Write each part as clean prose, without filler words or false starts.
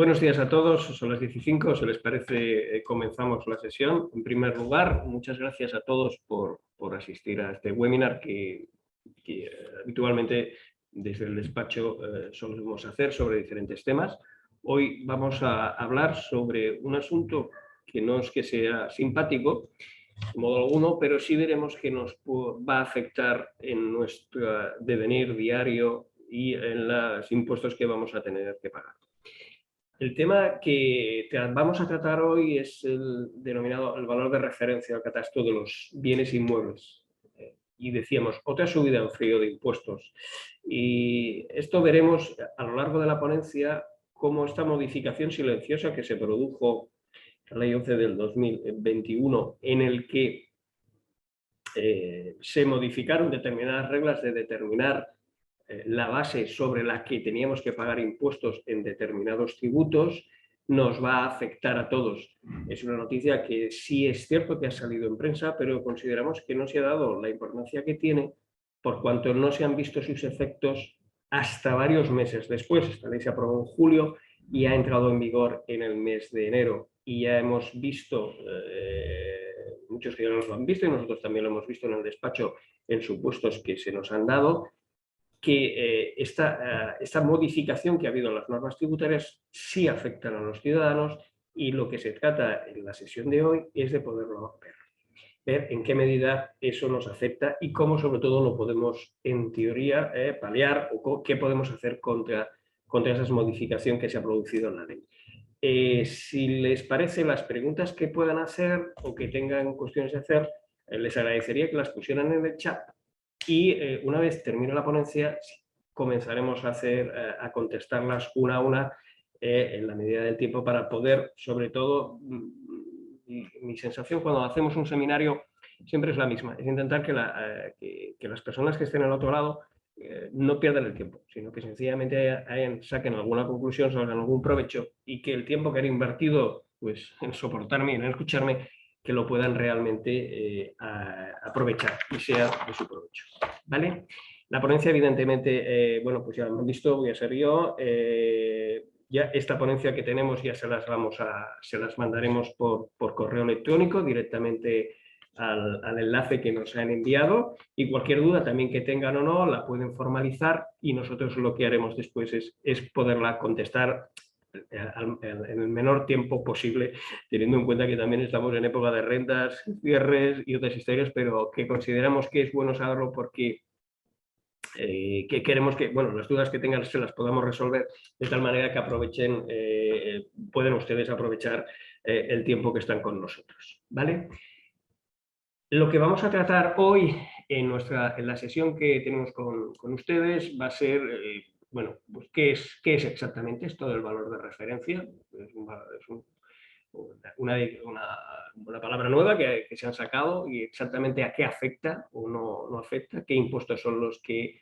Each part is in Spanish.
Buenos días a todos, son las 15, si les parece comenzamos la sesión. En primer lugar, muchas gracias a todos por asistir a este webinar que habitualmente desde el despacho solemos hacer sobre diferentes temas. Hoy vamos a hablar sobre un asunto que no es que sea simpático, de modo alguno, pero sí veremos que nos va a afectar en nuestro devenir diario y en los impuestos que vamos a tener que pagar. El tema que vamos a tratar hoy es el denominado el valor de referencia al catastro de los bienes inmuebles. Y decíamos, otra subida en frío de impuestos. Y esto veremos a lo largo de la ponencia cómo esta modificación silenciosa que se produjo en la Ley 11 del 2021, en el que se modificaron determinadas reglas de determinar la base sobre la que teníamos que pagar impuestos en determinados tributos, nos va a afectar a todos. Es una noticia que sí es cierto que ha salido en prensa, pero consideramos que no se ha dado la importancia que tiene por cuanto no se han visto sus efectos hasta varios meses después. Esta ley se aprobó en julio y ha entrado en vigor en el mes de enero. Y ya hemos visto, muchos ciudadanos lo han visto y nosotros también lo hemos visto en el despacho en supuestos que se nos han dado, que esta modificación que ha habido en las normas tributarias sí afectan a los ciudadanos y lo que se trata en la sesión de hoy es de poderlo ver en qué medida eso nos afecta y cómo sobre todo lo podemos en teoría paliar o qué podemos hacer contra esa modificación que se ha producido en la ley. Si les parece, las preguntas que puedan hacer o que tengan cuestiones de hacer, les agradecería que las pusieran en el chat. Y una vez termine la ponencia, comenzaremos a contestarlas una a una en la medida del tiempo para poder, sobre todo, mi sensación cuando hacemos un seminario siempre es la misma, es intentar que las personas que estén al otro lado no pierdan el tiempo, sino que sencillamente saquen alguna conclusión, salgan algún provecho y que el tiempo que han invertido pues, en soportarme y en escucharme que lo puedan realmente aprovechar y sea de su provecho. ¿Vale? La ponencia, evidentemente, bueno, pues ya lo hemos visto, voy a ser yo. Ya esta ponencia que tenemos ya se las mandaremos por correo electrónico directamente al enlace que nos han enviado y cualquier duda también que tengan o no la pueden formalizar y nosotros lo que haremos después es poderla contestar en el menor tiempo posible, teniendo en cuenta que también estamos en época de rentas, cierres y otras historias, pero que consideramos que es bueno saberlo porque que queremos que, bueno, las dudas que tengan se las podamos resolver de tal manera que aprovechen, pueden ustedes aprovechar el tiempo que están con nosotros, ¿vale? Lo que vamos a tratar hoy en la sesión que tenemos con ustedes va a ser, bueno, pues ¿qué es exactamente esto del valor de referencia? Es una palabra nueva que se han sacado y exactamente a qué afecta o no afecta, qué impuestos son los que,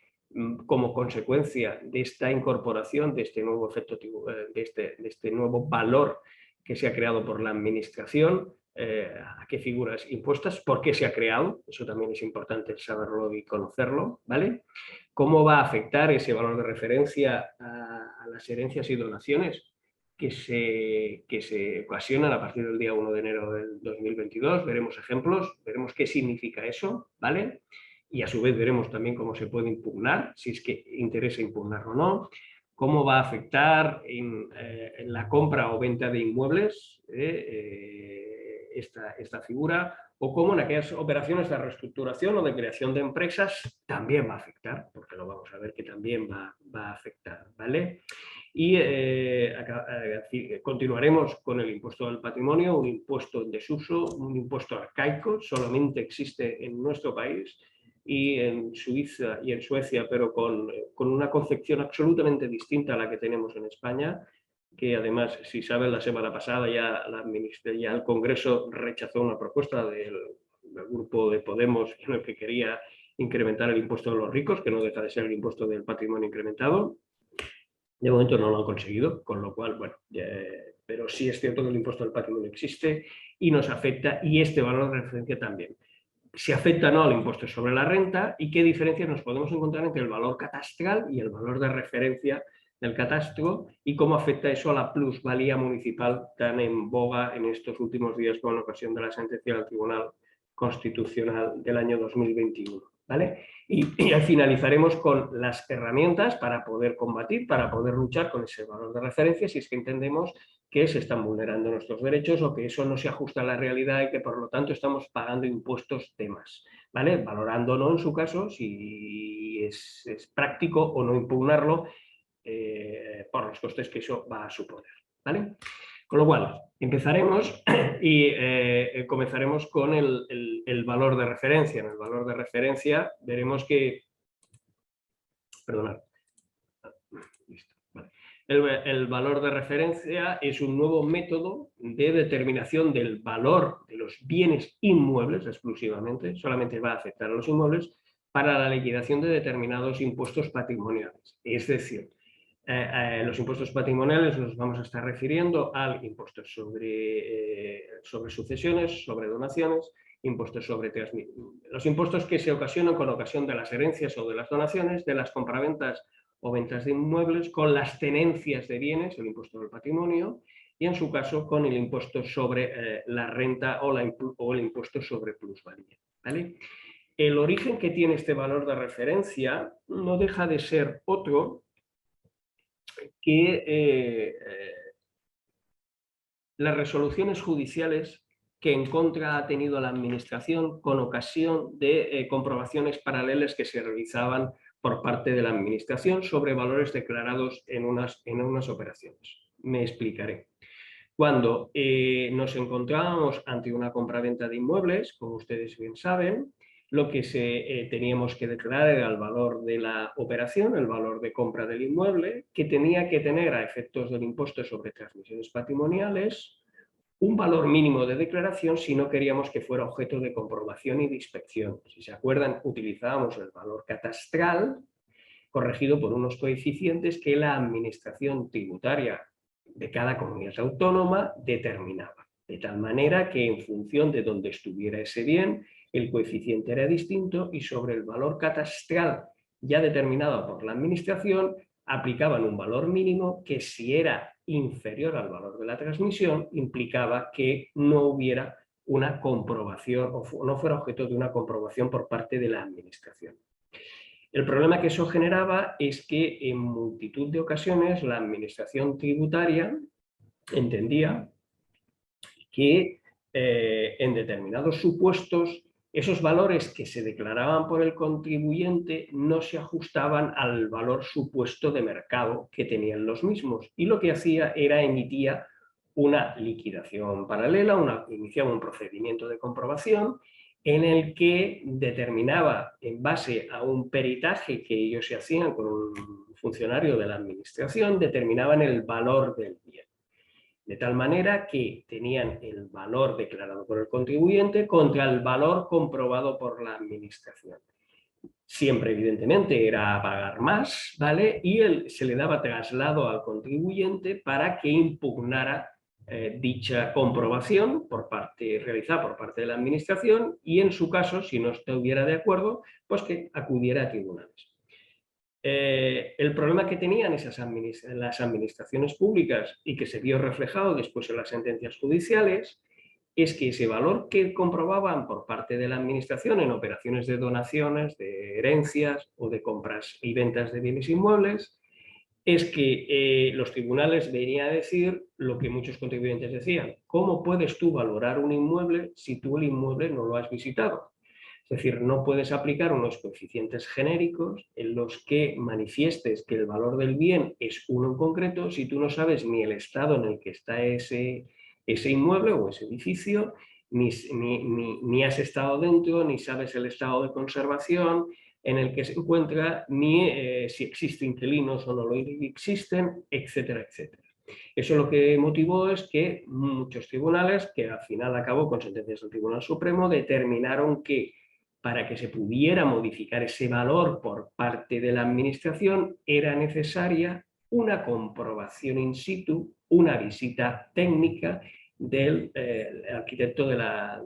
como consecuencia de esta incorporación, de este nuevo efecto, de este nuevo valor que se ha creado por la administración, a qué figuras impuestas, por qué se ha creado, eso también es importante saberlo y conocerlo, ¿vale? ¿Cómo va a afectar ese valor de referencia a las herencias y donaciones que se ocasionan a partir del día 1 de enero del 2022? Veremos ejemplos, veremos qué significa eso, ¿vale? Y a su vez veremos también cómo se puede impugnar, si es que interesa impugnar o no, cómo va a afectar en la compra o venta de inmuebles esta figura, o cómo en aquellas operaciones de reestructuración o de creación de empresas también va a afectar, porque lo vamos a ver que también va a afectar, ¿vale? Y continuaremos con el impuesto del patrimonio, un impuesto en desuso, un impuesto arcaico, solamente existe en nuestro país y en Suiza y en Suecia, pero con una concepción absolutamente distinta a la que tenemos en España, que además, si saben, la semana pasada ya el Congreso rechazó una propuesta del grupo de Podemos en el que quería incrementar el impuesto de los ricos, que no deja de ser el impuesto del patrimonio incrementado. De momento no lo han conseguido, con lo cual, bueno, pero sí es cierto que el impuesto del patrimonio existe y nos afecta, y este valor de referencia también. Si afecta o no al impuesto sobre la renta y qué diferencias nos podemos encontrar entre el valor catastral y el valor de referencia del catastro y cómo afecta eso a la plusvalía municipal tan en boga en estos últimos días con ocasión de la sentencia del Tribunal Constitucional del año 2021. ¿Vale? Y finalizaremos con las herramientas para poder combatir, para poder luchar con ese valor de referencia si es que entendemos que se están vulnerando nuestros derechos o que eso no se ajusta a la realidad y que por lo tanto estamos pagando impuestos de más, ¿vale? Valorando o no en su caso si es práctico o no impugnarlo por los costes que eso va a suponer, ¿vale? Con lo cual, empezaremos y comenzaremos con el valor de referencia. En el valor de referencia veremos que... Perdonad. Listo. Vale. El valor de referencia es un nuevo método de determinación del valor de los bienes inmuebles exclusivamente, solamente va a afectar a los inmuebles, para la liquidación de determinados impuestos patrimoniales. Es decir, los impuestos patrimoniales nos vamos a estar refiriendo al impuesto sobre sucesiones, sobre donaciones, impuestos sobre los impuestos que se ocasionan con ocasión de las herencias o de las donaciones, de las compraventas o ventas de inmuebles, con las tenencias de bienes, el impuesto del patrimonio, y en su caso con el impuesto sobre la renta o el impuesto sobre plusvalía. ¿Vale? El origen que tiene este valor de referencia no deja de ser otro que las resoluciones judiciales que en contra ha tenido la Administración con ocasión de comprobaciones paralelas que se realizaban por parte de la Administración sobre valores declarados en unas operaciones. Me explicaré. Cuando nos encontrábamos ante una compraventa de inmuebles, como ustedes bien saben, lo que teníamos que declarar era el valor de la operación, el valor de compra del inmueble, que tenía que tener a efectos del impuesto sobre transmisiones patrimoniales un valor mínimo de declaración si no queríamos que fuera objeto de comprobación y de inspección. Si se acuerdan, utilizábamos el valor catastral corregido por unos coeficientes que la Administración tributaria de cada comunidad autónoma determinaba. De tal manera que en función de dónde estuviera ese bien, el coeficiente era distinto y sobre el valor catastral ya determinado por la Administración aplicaban un valor mínimo que si era inferior al valor de la transmisión implicaba que no hubiera una comprobación o no fuera objeto de una comprobación por parte de la Administración. El problema que eso generaba es que en multitud de ocasiones la Administración tributaria entendía que en determinados supuestos esos valores que se declaraban por el contribuyente no se ajustaban al valor supuesto de mercado que tenían los mismos y lo que hacía era emitía una liquidación paralela, iniciaba un procedimiento de comprobación en el que determinaba, en base a un peritaje que ellos se hacían con un funcionario de la Administración, determinaban el valor del bien. De tal manera que tenían el valor declarado por el contribuyente contra el valor comprobado por la Administración. Siempre, evidentemente, era a pagar más, ¿vale? Y se le daba traslado al contribuyente para que impugnara dicha comprobación realizada por parte de la Administración y, en su caso, si no estuviera de acuerdo, pues que acudiera a tribunales. El problema que tenían las administraciones públicas y que se vio reflejado después en las sentencias judiciales es que ese valor que comprobaban por parte de la Administración en operaciones de donaciones, de herencias o de compras y ventas de bienes inmuebles es que los tribunales venían a decir lo que muchos contribuyentes decían: ¿cómo puedes tú valorar un inmueble si tú el inmueble no lo has visitado? Es decir, no puedes aplicar unos coeficientes genéricos en los que manifiestes que el valor del bien es uno en concreto si tú no sabes ni el estado en el que está ese inmueble o ese edificio, ni has estado dentro, ni sabes el estado de conservación en el que se encuentra, ni si existen inquilinos o no lo existen, etcétera, etcétera. Eso lo que motivó es que muchos tribunales, que al final acabó con sentencias del Tribunal Supremo, determinaron que para que se pudiera modificar ese valor por parte de la Administración era necesaria una comprobación in situ, una visita técnica del arquitecto de la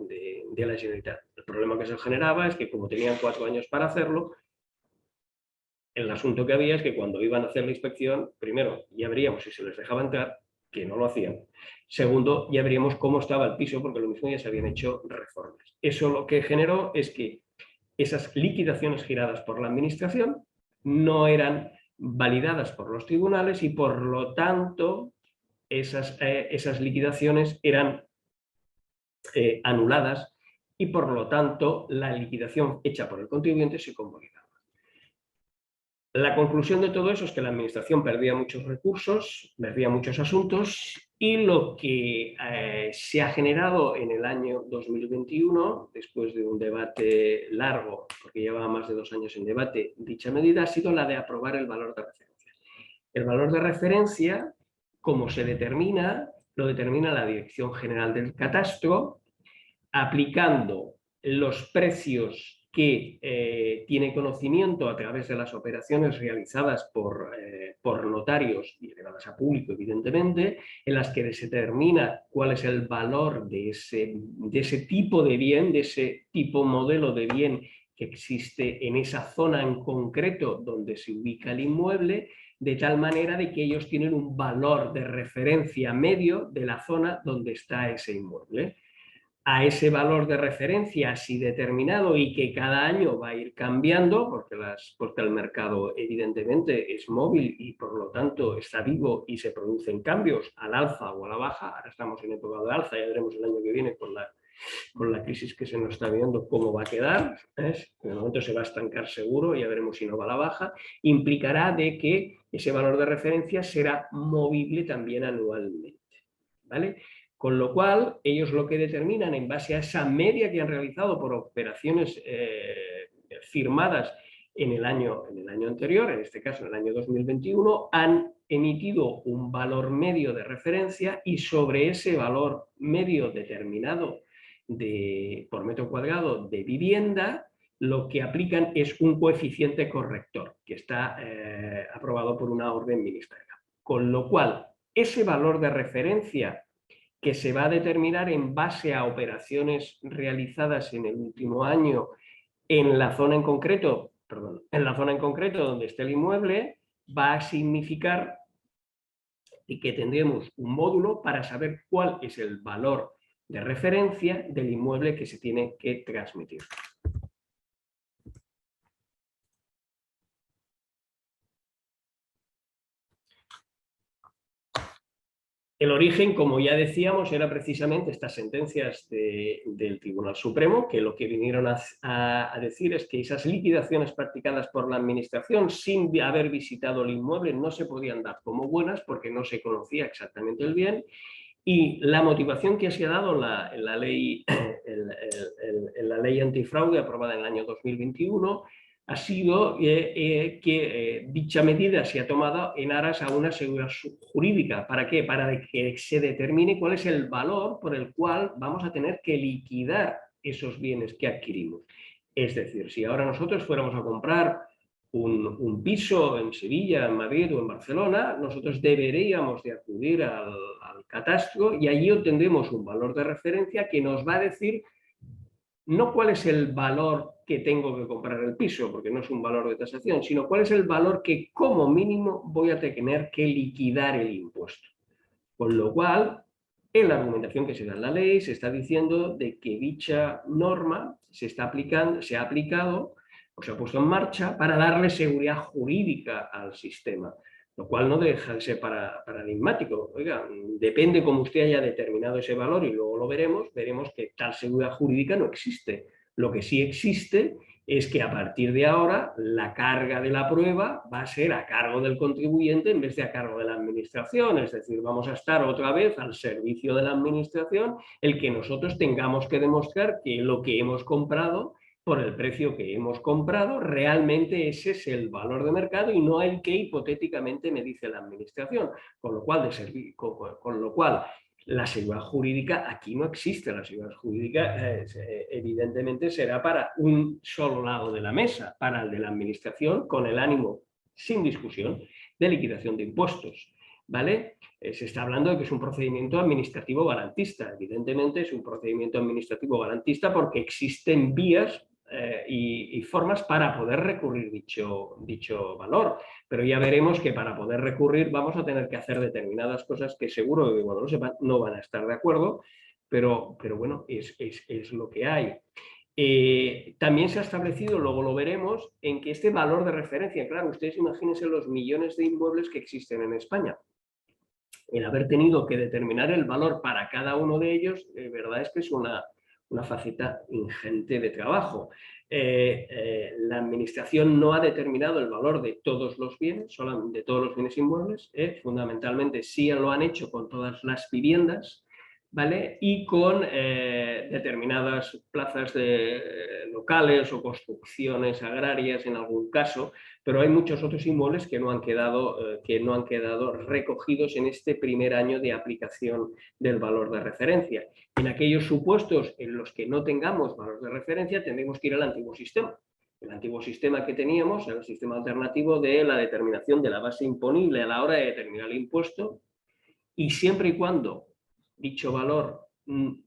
Generalitat. El problema que se generaba es que como tenían 4 años para hacerlo, El asunto que había es que cuando iban a hacer la inspección, primero, ya veríamos si se les dejaba entrar, que no lo hacían. Segundo, ya veríamos cómo estaba el piso, porque lo mismo ya se habían hecho reformas. Eso lo que generó es que esas liquidaciones giradas por la administración no eran validadas por los tribunales y, por lo tanto, esas liquidaciones eran anuladas y, por lo tanto, la liquidación hecha por el contribuyente se convalidaba. La conclusión de todo eso es que la administración perdía muchos recursos, perdía muchos asuntos, y lo que se ha generado en el año 2021, después de un debate largo, porque llevaba más de 2 años en debate, dicha medida ha sido la de aprobar el valor de referencia. El valor de referencia, como se determina, lo determina la Dirección General del Catastro, aplicando los precios que tiene conocimiento a través de las operaciones realizadas por notarios y llevadas a público, evidentemente, en las que se determina cuál es el valor de ese tipo de bien, de ese tipo modelo de bien que existe en esa zona en concreto donde se ubica el inmueble, de tal manera de que ellos tienen un valor de referencia medio de la zona donde está ese inmueble. A ese valor de referencia así determinado, y que cada año va a ir cambiando, porque el mercado evidentemente es móvil y por lo tanto está vivo y se producen cambios al alza o a la baja. Ahora estamos en época de alza, ya veremos el año que viene con la crisis que se nos está viendo cómo va a quedar. En el momento se va a estancar seguro, ya veremos si no va a la baja. Implicará de que ese valor de referencia será movible también anualmente, ¿vale? Con lo cual, ellos lo que determinan, en base a esa media que han realizado por operaciones firmadas en el año anterior, en este caso en el año 2021, han emitido un valor medio de referencia, y sobre ese valor medio determinado por metro cuadrado de vivienda, lo que aplican es un coeficiente corrector que está aprobado por una orden ministerial. Con lo cual, ese valor de referencia, que se va a determinar en base a operaciones realizadas en el último año en la zona en concreto, donde esté el inmueble, va a significar que tendremos un módulo para saber cuál es el valor de referencia del inmueble que se tiene que transmitir. El origen, como ya decíamos, era precisamente estas sentencias del Tribunal Supremo, que lo que vinieron a decir es que esas liquidaciones practicadas por la Administración sin haber visitado el inmueble no se podían dar como buenas, porque no se conocía exactamente el bien, y la motivación que se ha dado en la ley antifraude aprobada en el año 2021 ha sido que dicha medida se ha tomado en aras a una seguridad jurídica. ¿Para qué? Para que se determine cuál es el valor por el cual vamos a tener que liquidar esos bienes que adquirimos. Es decir, si ahora nosotros fuéramos a comprar un piso en Sevilla, en Madrid o en Barcelona, nosotros deberíamos de acudir al catastro, y allí obtendremos un valor de referencia que nos va a decir no cuál es el valor que tengo que comprar el piso, porque no es un valor de tasación, sino cuál es el valor que como mínimo voy a tener que liquidar el impuesto. Con lo cual, en la argumentación que se da en la ley, se está diciendo de que dicha norma se ha aplicado o se ha puesto en marcha para darle seguridad jurídica al sistema, lo cual no deja de ser paradigmático. Oiga, depende cómo usted haya determinado ese valor, y luego lo veremos que tal seguridad jurídica no existe. Lo que sí existe es que a partir de ahora la carga de la prueba va a ser a cargo del contribuyente en vez de a cargo de la administración. Es decir, vamos a estar otra vez al servicio de la administración, el que nosotros tengamos que demostrar que lo que hemos comprado, por el precio que hemos comprado, realmente ese es el valor de mercado y no el que hipotéticamente me dice la administración. Con lo cual, la seguridad jurídica aquí no existe. La seguridad jurídica evidentemente será para un solo lado de la mesa, para el de la administración, con el ánimo, sin discusión, de liquidación de impuestos, ¿vale? Se está hablando de que es un procedimiento administrativo garantista. Evidentemente es un procedimiento administrativo garantista porque existen vías y formas para poder recurrir dicho valor. Pero ya veremos que para poder recurrir vamos a tener que hacer determinadas cosas que seguro que cuando lo sepan no van a estar de acuerdo, pero bueno, es lo que hay. También se ha establecido, luego lo veremos, en que este valor de referencia, claro, ustedes imagínense los millones de inmuebles que existen en España. El haber tenido que determinar el valor para cada uno de ellos, de verdad es que es una faceta ingente de trabajo. La administración no ha determinado el valor de todos los bienes, solamente de todos los bienes inmuebles, fundamentalmente sí lo han hecho con todas las viviendas, ¿vale? Y con determinadas plazas locales o construcciones agrarias en algún caso, pero hay muchos otros inmuebles que no han quedado recogidos en este primer año de aplicación del valor de referencia. En aquellos supuestos en los que no tengamos valor de referencia, tendremos que ir al antiguo sistema. El antiguo sistema que teníamos era el sistema alternativo de la determinación de la base imponible a la hora de determinar el impuesto, y siempre y cuando dicho valor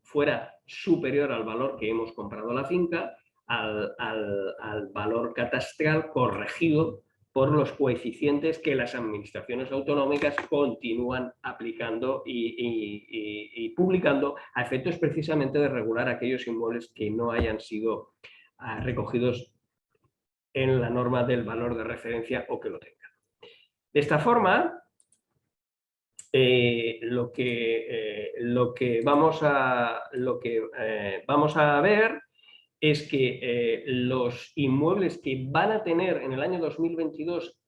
fuera superior al valor que hemos comprado la finca, al valor catastral corregido por los coeficientes que las administraciones autonómicas continúan aplicando y publicando a efectos precisamente de regular aquellos inmuebles que no hayan sido recogidos en la norma del valor de referencia o que lo tengan. De esta forma, lo que vamos a ver es que los inmuebles que van a tener en el año 2022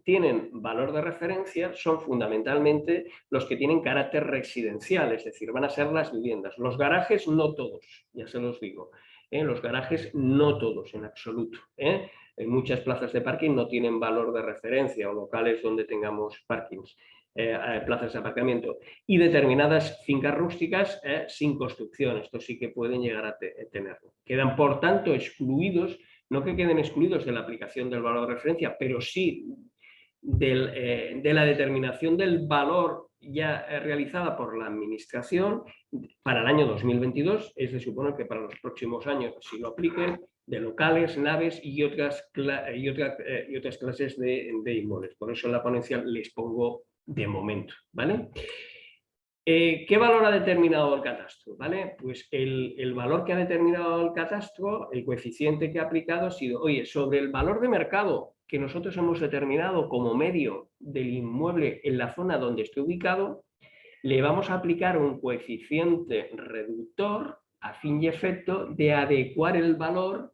tienen valor de referencia son fundamentalmente los que tienen carácter residencial, es decir, van a ser las viviendas. Los garajes no todos, ya se los digo. Los garajes no todos, en absoluto. En muchas plazas de parking no tienen valor de referencia o locales donde tengamos parkings. Plazas de aparcamiento, y determinadas fincas rústicas sin construcción. Esto sí que pueden llegar a tenerlo. Quedan, por tanto, excluidos, no que queden excluidos de la aplicación del valor de referencia, pero sí de la determinación del valor ya realizada por la administración para el año 2022. Es de suponer que para los próximos años, si lo apliquen, de locales, naves y otras clases de inmuebles. Por eso en la ponencia les pongo de momento, ¿vale? ¿Qué valor ha determinado el catastro? ¿Vale? Pues el valor que ha determinado el catastro, el coeficiente que ha aplicado ha sido, oye, sobre el valor de mercado que nosotros hemos determinado como medio del inmueble en la zona donde esté ubicado, le vamos a aplicar un coeficiente reductor a fin y efecto de adecuar el valor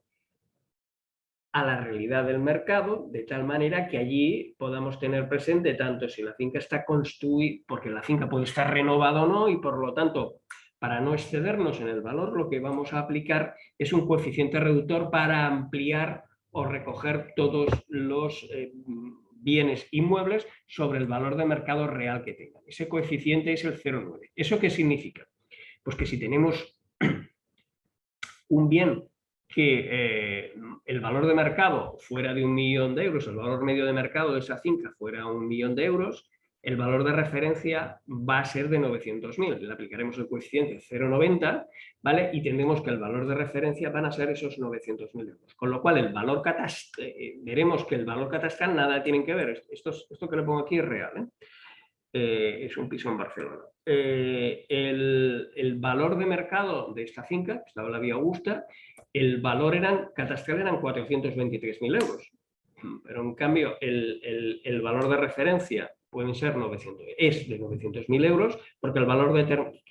a la realidad del mercado, de tal manera que allí podamos tener presente tanto si la finca está construida, porque la finca puede estar renovada o no, y por lo tanto, para no excedernos en el valor, lo que vamos a aplicar es un coeficiente reductor para ampliar o recoger todos los bienes inmuebles sobre el valor de mercado real que tengan. Ese coeficiente es el 0,9. ¿Eso qué significa? Pues que si tenemos un bien que el valor de mercado fuera de 1 millón de euros, el valor medio de mercado de esa finca fuera 1 millón de euros, el valor de referencia va a ser de 900.000. Le aplicaremos el coeficiente 0,90, ¿vale? Y tendremos que el valor de referencia van a ser esos 900.000 euros. Con lo cual, el valor veremos que el valor catastral nada tiene que ver. Esto que le pongo aquí es real, es un piso en Barcelona. El valor de mercado de esta finca, que estaba en la Vía Augusta, el valor catastral eran 423.000 euros. Pero en cambio, el valor de referencia pueden ser es de 900.000 euros, porque el valor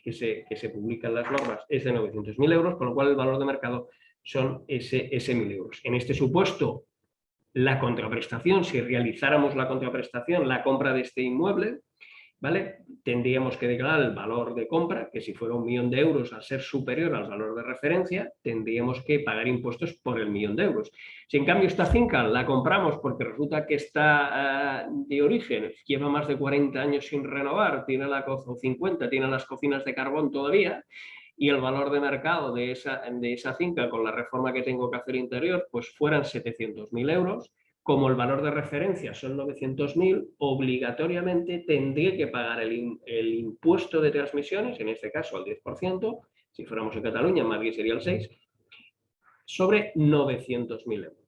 que se publica en las normas es de 900.000 euros, con lo cual el valor de mercado son ese 1.000 euros. En este supuesto, la contraprestación, si realizáramos la contraprestación, la compra de este inmueble, ¿vale? Tendríamos que declarar el valor de compra, que si fuera 1 millón de euros, al ser superior al valor de referencia, tendríamos que pagar impuestos por el 1 millón de euros. Si en cambio esta finca la compramos porque resulta que está de origen, lleva más de 40 años sin renovar, tiene o 50, tiene las cocinas de carbón todavía, y el valor de mercado de esa finca con la reforma que tengo que hacer interior, pues fueran 700.000 euros, como el valor de referencia son 900.000, obligatoriamente tendría que pagar el impuesto de transmisiones, en este caso al 10%, si fuéramos en Cataluña, en Madrid sería el 6%, sobre 900.000 euros.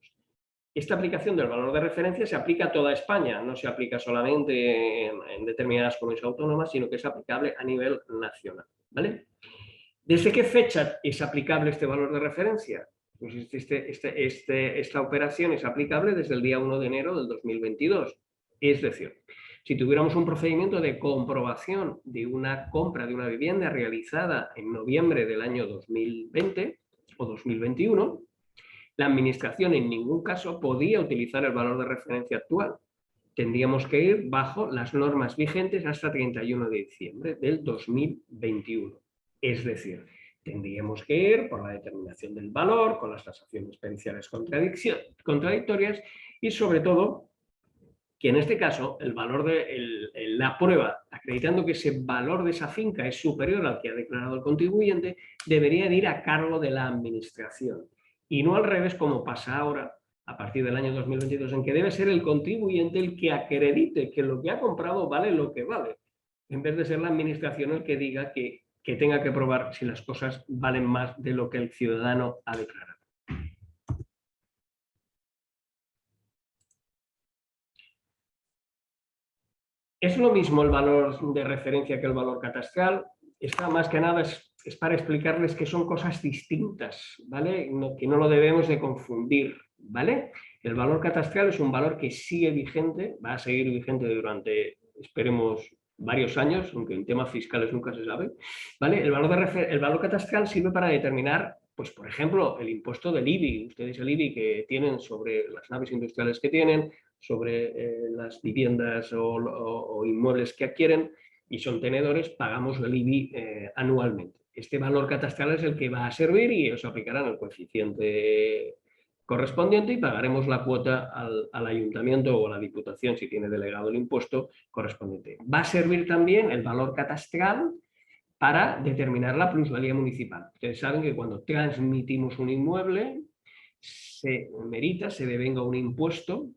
Esta aplicación del valor de referencia se aplica a toda España, no se aplica solamente en determinadas comunidades autónomas, sino que es aplicable a nivel nacional, ¿vale? ¿Desde qué fecha es aplicable este valor de referencia? Pues esta operación es aplicable desde el día 1 de enero del 2022. Es decir, si tuviéramos un procedimiento de comprobación de una compra de una vivienda realizada en noviembre del año 2020 o 2021, la Administración en ningún caso podía utilizar el valor de referencia actual. Tendríamos que ir bajo las normas vigentes hasta 31 de diciembre del 2021. Es decir, tendríamos que ir por la determinación del valor, con las tasaciones periciales contradictorias y, sobre todo, que en este caso el valor de la prueba, acreditando que ese valor de esa finca es superior al que ha declarado el contribuyente, debería de ir a cargo de la Administración. Y no al revés, como pasa ahora, a partir del año 2022, en que debe ser el contribuyente el que acredite que lo que ha comprado vale lo que vale, en vez de ser la Administración el que diga que tenga que probar si las cosas valen más de lo que el ciudadano ha declarado. ¿Es lo mismo el valor de referencia que el valor catastral? Esta más que nada es para explicarles que son cosas distintas, ¿vale? Que no lo debemos de confundir, ¿vale? El valor catastral es un valor que sigue vigente, va a seguir vigente durante, esperemos, varios años, aunque en temas fiscales nunca se sabe, ¿vale? El valor catastral sirve para determinar, pues, por ejemplo, el impuesto del IBI. Ustedes el IBI que tienen sobre las naves industriales que tienen, sobre las viviendas o inmuebles que adquieren y son tenedores, pagamos el IBI anualmente. Este valor catastral es el que va a servir y os aplicarán el coeficiente correspondiente y pagaremos la cuota al ayuntamiento o a la diputación, si tiene delegado el impuesto correspondiente. Va a servir también el valor catastral para determinar la plusvalía municipal. Ustedes saben que cuando transmitimos un inmueble se merita, se devenga un impuesto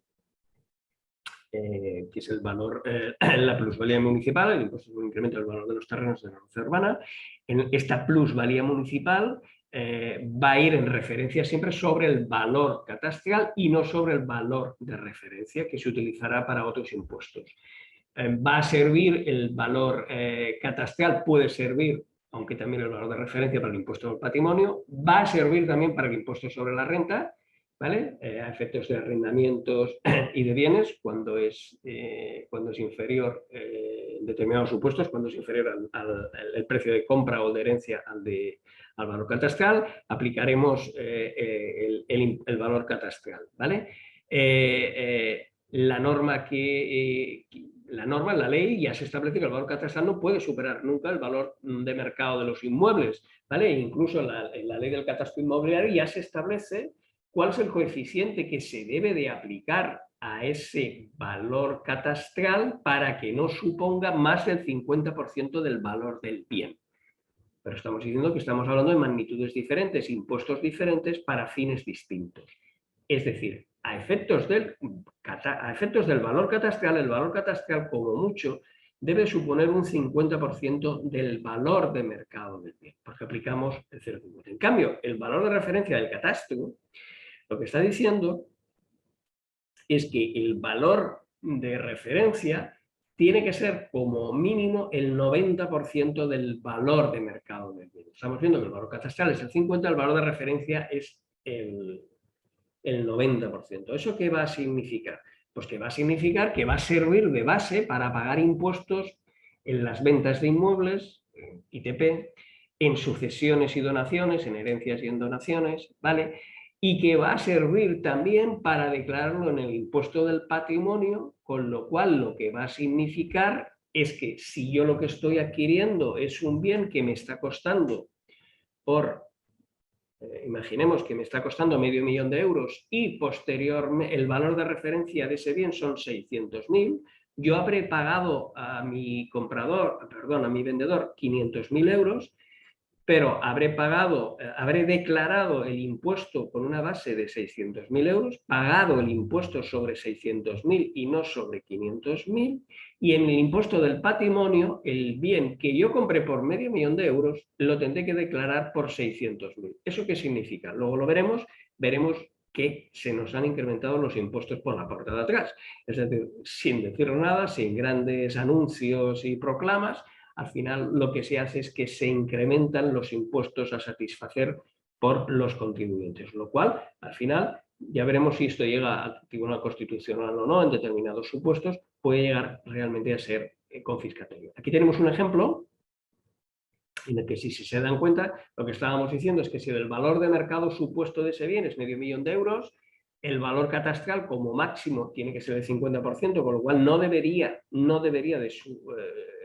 que es el valor, la plusvalía municipal, el impuesto por incremento del valor de los terrenos de la red urbana. Esta plusvalía municipal va a ir en referencia siempre sobre el valor catastral y no sobre el valor de referencia que se utilizará para otros impuestos. Va a servir el valor catastral, puede servir, aunque también el valor de referencia para el impuesto del patrimonio, va a servir también para el impuesto sobre la renta, ¿vale? A efectos de arrendamientos y de bienes, cuando es inferior en determinados supuestos, cuando es inferior al precio de compra o de herencia al valor catastral, aplicaremos el valor catastral, ¿vale? La norma, la ley, ya se establece que el valor catastral no puede superar nunca el valor de mercado de los inmuebles, ¿vale? Incluso en la ley del catastro inmobiliario ya se establece cuál es el coeficiente que se debe de aplicar a ese valor catastral para que no suponga más del 50% del valor del bien. Pero estamos diciendo que estamos hablando de magnitudes diferentes, impuestos diferentes para fines distintos. Es decir, a efectos del valor catastral, el valor catastral como mucho debe suponer un 50% del valor de mercado del bien, porque aplicamos el 0,50. En cambio, el valor de referencia del catastro lo que está diciendo es que el valor de referencia tiene que ser como mínimo el 90% del valor de mercado del bien. Estamos viendo que el valor catastral es el 50%, el valor de referencia es el 90%. ¿Eso qué va a significar? Pues que va a significar que va a servir de base para pagar impuestos en las ventas de inmuebles, ITP, en sucesiones y donaciones, en herencias y en donaciones, ¿vale? Y que va a servir también para declararlo en el impuesto del patrimonio, con lo cual lo que va a significar es que si yo lo que estoy adquiriendo es un bien que me está costando imaginemos que me está costando $500.000 de euros y posteriormente el valor de referencia de ese bien son 600.000, yo habré pagado a mi vendedor 500.000 euros, pero habré declarado el impuesto con una base de 600.000 euros, pagado el impuesto sobre 600.000 y no sobre 500.000, y en el impuesto del patrimonio, el bien que yo compré por medio millón de euros lo tendré que declarar por 600.000. ¿Eso qué significa? Luego lo veremos que se nos han incrementado los impuestos por la puerta de atrás. Es decir, sin decir nada, sin grandes anuncios y proclamas, al final lo que se hace es que se incrementan los impuestos a satisfacer por los contribuyentes, lo cual, al final, ya veremos si esto llega al Tribunal Constitucional o no en determinados supuestos, puede llegar realmente a ser confiscatorio. Aquí tenemos un ejemplo en el que, si se dan cuenta, lo que estábamos diciendo es que si el valor de mercado supuesto de ese bien es medio millón de euros, el valor catastral como máximo tiene que ser el 50%, con lo cual no debería de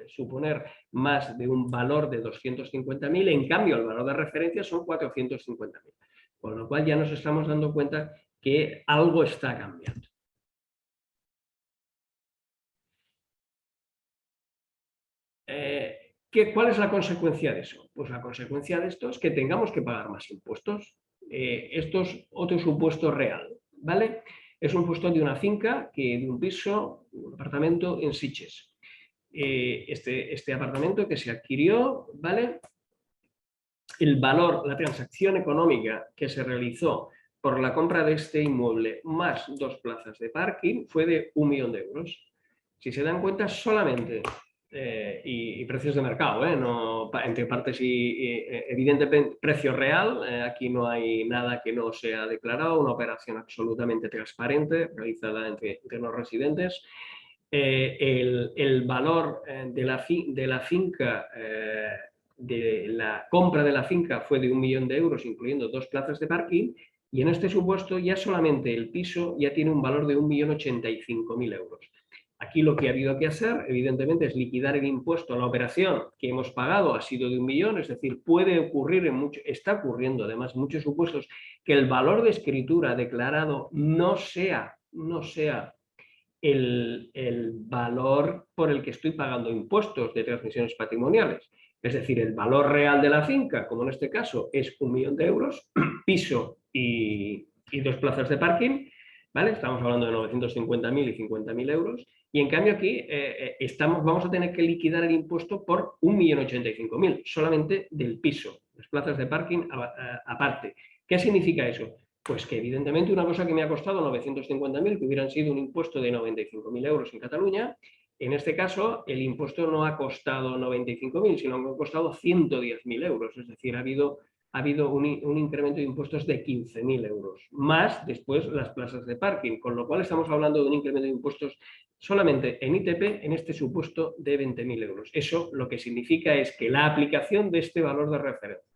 suponer más de un valor de 250.000, en cambio el valor de referencia son 450.000, con lo cual ya nos estamos dando cuenta que algo está cambiando. ¿Cuál es la consecuencia de eso? Pues la consecuencia de esto es que tengamos que pagar más impuestos. Esto es otro supuesto real, ¿vale? Es un supuesto de una finca, de un piso, un apartamento en Sitges. Este apartamento que se adquirió, ¿vale? El valor, la transacción económica que se realizó por la compra de este inmueble más 2 plazas de parking fue de 1 millón de euros. Si se dan cuenta, solamente, y precios de mercado, no, entre partes y evidentemente precio real, aquí no hay nada que no sea declarado, una operación absolutamente transparente realizada entre los residentes. El valor de la finca, de la compra de la finca, fue de 1 millón de euros, incluyendo 2 plazas de parking, y en este supuesto ya solamente el piso ya tiene un valor de 1.085.000 euros. Aquí lo que ha habido que hacer, evidentemente, es liquidar el impuesto a la operación que hemos pagado, ha sido de 1 millón, es decir, puede ocurrir está ocurriendo además en muchos supuestos que el valor de escritura declarado no sea el valor por el que estoy pagando impuestos de transmisiones patrimoniales. Es decir, el valor real de la finca, como en este caso, es 1 millón de euros, piso y 2 plazas de parking, ¿vale? Estamos hablando de 950.000 y 50.000 euros, y en cambio aquí vamos a tener que liquidar el impuesto por 1.085.000, solamente del piso, las plazas de parking aparte. ¿Qué significa eso? Pues que evidentemente una cosa que me ha costado 950.000, que hubieran sido un impuesto de 95.000 euros en Cataluña, en este caso el impuesto no ha costado 95.000, sino que ha costado 110.000 euros. Es decir, ha habido un incremento de impuestos de 15.000 euros, más después las plazas de parking, con lo cual estamos hablando de un incremento de impuestos solamente en ITP, en este supuesto, de 20.000 euros. Eso lo que significa es que la aplicación de este valor de referencia,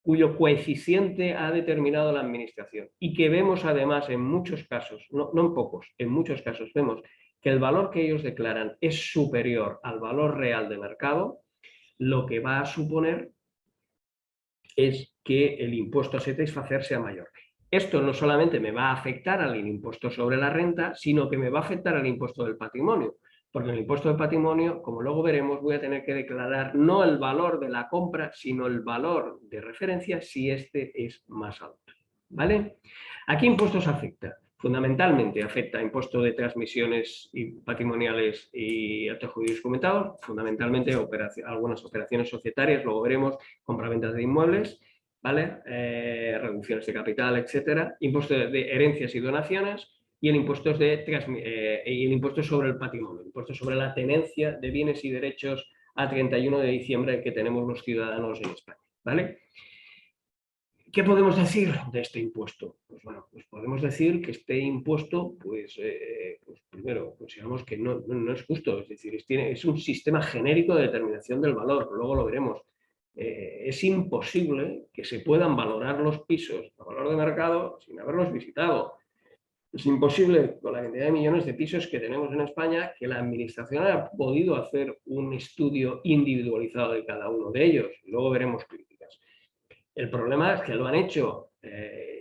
cuyo coeficiente ha determinado la Administración, y que vemos además en muchos casos, no en pocos, en muchos casos vemos que el valor que ellos declaran es superior al valor real de mercado, lo que va a suponer es que el impuesto a satisfacer sea mayor. Esto no solamente me va a afectar al impuesto sobre la renta, sino que me va a afectar al impuesto del patrimonio. Porque en el impuesto del patrimonio, como luego veremos, voy a tener que declarar no el valor de la compra, sino el valor de referencia si este es más alto. ¿Vale? ¿A qué impuestos afecta? Fundamentalmente afecta a impuesto de transmisiones patrimoniales y actos jurídicos comentados, fundamentalmente algunas operaciones societarias, luego veremos, compraventa de inmuebles, ¿vale? Reducciones de capital, etcétera, impuesto de herencias y donaciones, y el impuesto sobre el patrimonio, el impuesto sobre la tenencia de bienes y derechos a 31 de diciembre que tenemos los ciudadanos en España, ¿vale? ¿Qué podemos decir de este impuesto? Pues bueno, pues podemos decir que este impuesto, pues primero, consideramos que no es justo, es decir, es un sistema genérico de determinación del valor, luego lo veremos. Es imposible que se puedan valorar los pisos a valor de mercado sin haberlos visitado. Es imposible, con la cantidad de millones de pisos que tenemos en España, que la Administración haya podido hacer un estudio individualizado de cada uno de ellos. Luego veremos críticas. El problema es que lo han hecho,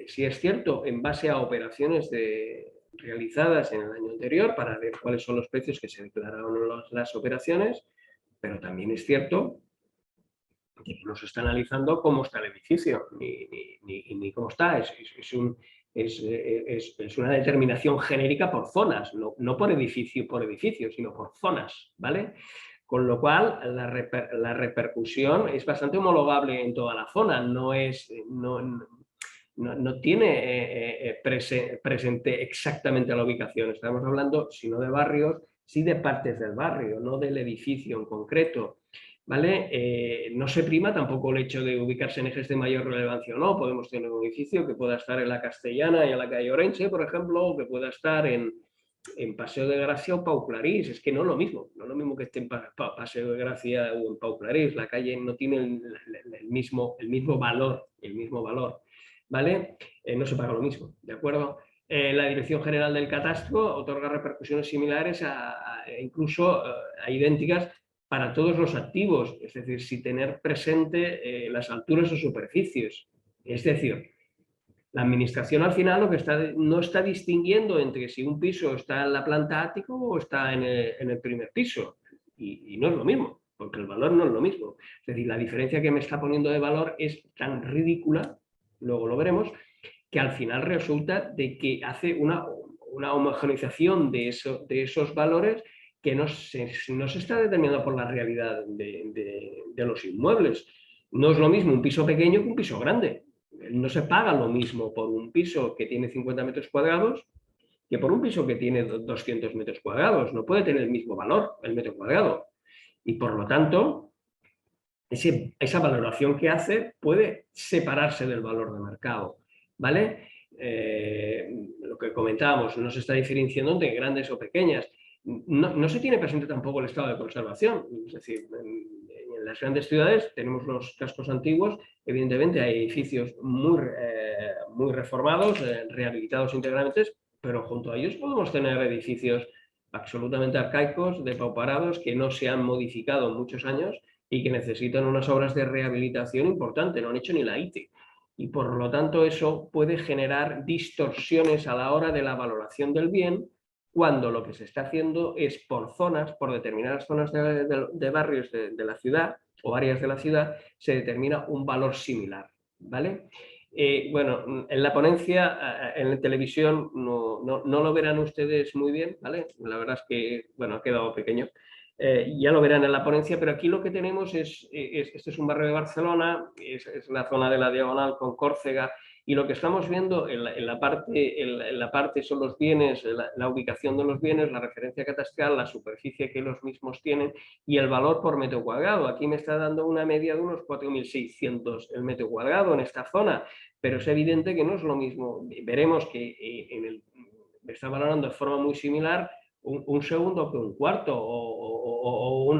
si es cierto, en base a operaciones realizadas en el año anterior para ver cuáles son los precios que se declararon en las operaciones, pero también es cierto que no se está analizando cómo está el edificio, ni cómo está. Es una determinación genérica por zonas, no por edificio, sino por zonas, ¿vale? Con lo cual, la repercusión es bastante homologable en toda la zona, no tiene presente exactamente la ubicación. Estamos hablando, si no de barrios, sí de partes del barrio, no del edificio en concreto. ¿Vale? No se prima tampoco el hecho de ubicarse en ejes de mayor relevancia o no. Podemos tener un edificio que pueda estar en la Castellana y en la calle Orense, por ejemplo, o que pueda estar en Paseo de Gracia o Pau Clarís. Es que no es lo mismo. No es lo mismo que esté en Paseo de Gracia o en Pau Clarís. La calle no tiene el mismo valor. ¿Vale? No se paga lo mismo, ¿de acuerdo? La Dirección General del Catastro otorga repercusiones similares incluso a idénticas para todos los activos, es decir, sin tener presente las alturas o superficies. Es decir, la administración al final no está distinguiendo entre si un piso está en la planta ático o está en el primer piso. Y no es lo mismo, porque el valor no es lo mismo. Es decir, la diferencia que me está poniendo de valor es tan ridícula, luego lo veremos, que al final resulta de que hace una homogeneización de esos valores que no se está determinando por la realidad de los inmuebles. No es lo mismo un piso pequeño que un piso grande. No se paga lo mismo por un piso que tiene 50 metros cuadrados que por un piso que tiene 200 metros cuadrados. No puede tener el mismo valor el metro cuadrado. Y por lo tanto, esa valoración que hace puede separarse del valor de mercado. ¿Vale? Lo que comentábamos, no se está diferenciando entre grandes o pequeñas. No se tiene presente tampoco el estado de conservación. Es decir, en las grandes ciudades tenemos los cascos antiguos, evidentemente hay edificios muy reformados, rehabilitados integralmente, pero junto a ellos podemos tener edificios absolutamente arcaicos, depauparados, que no se han modificado en muchos años y que necesitan unas obras de rehabilitación importantes, no han hecho ni la ITI. Y por lo tanto eso puede generar distorsiones a la hora de la valoración del bien, cuando lo que se está haciendo es por zonas, por determinadas zonas de barrios de la ciudad o áreas de la ciudad, se determina un valor similar, ¿vale? Bueno, en la ponencia, en la televisión, no lo verán ustedes muy bien, ¿vale? La verdad es que, bueno, ha quedado pequeño. Ya lo verán en la ponencia, pero aquí lo que tenemos este es un barrio de Barcelona, es la zona de la Diagonal con Córcega, y lo que estamos viendo en la parte son los bienes, la ubicación de los bienes, la referencia catastral, la superficie que los mismos tienen y el valor por metro cuadrado. Aquí me está dando una media de unos 4.600 el metro cuadrado en esta zona, pero es evidente que no es lo mismo. Veremos que me está valorando de forma muy similar un segundo que un cuarto o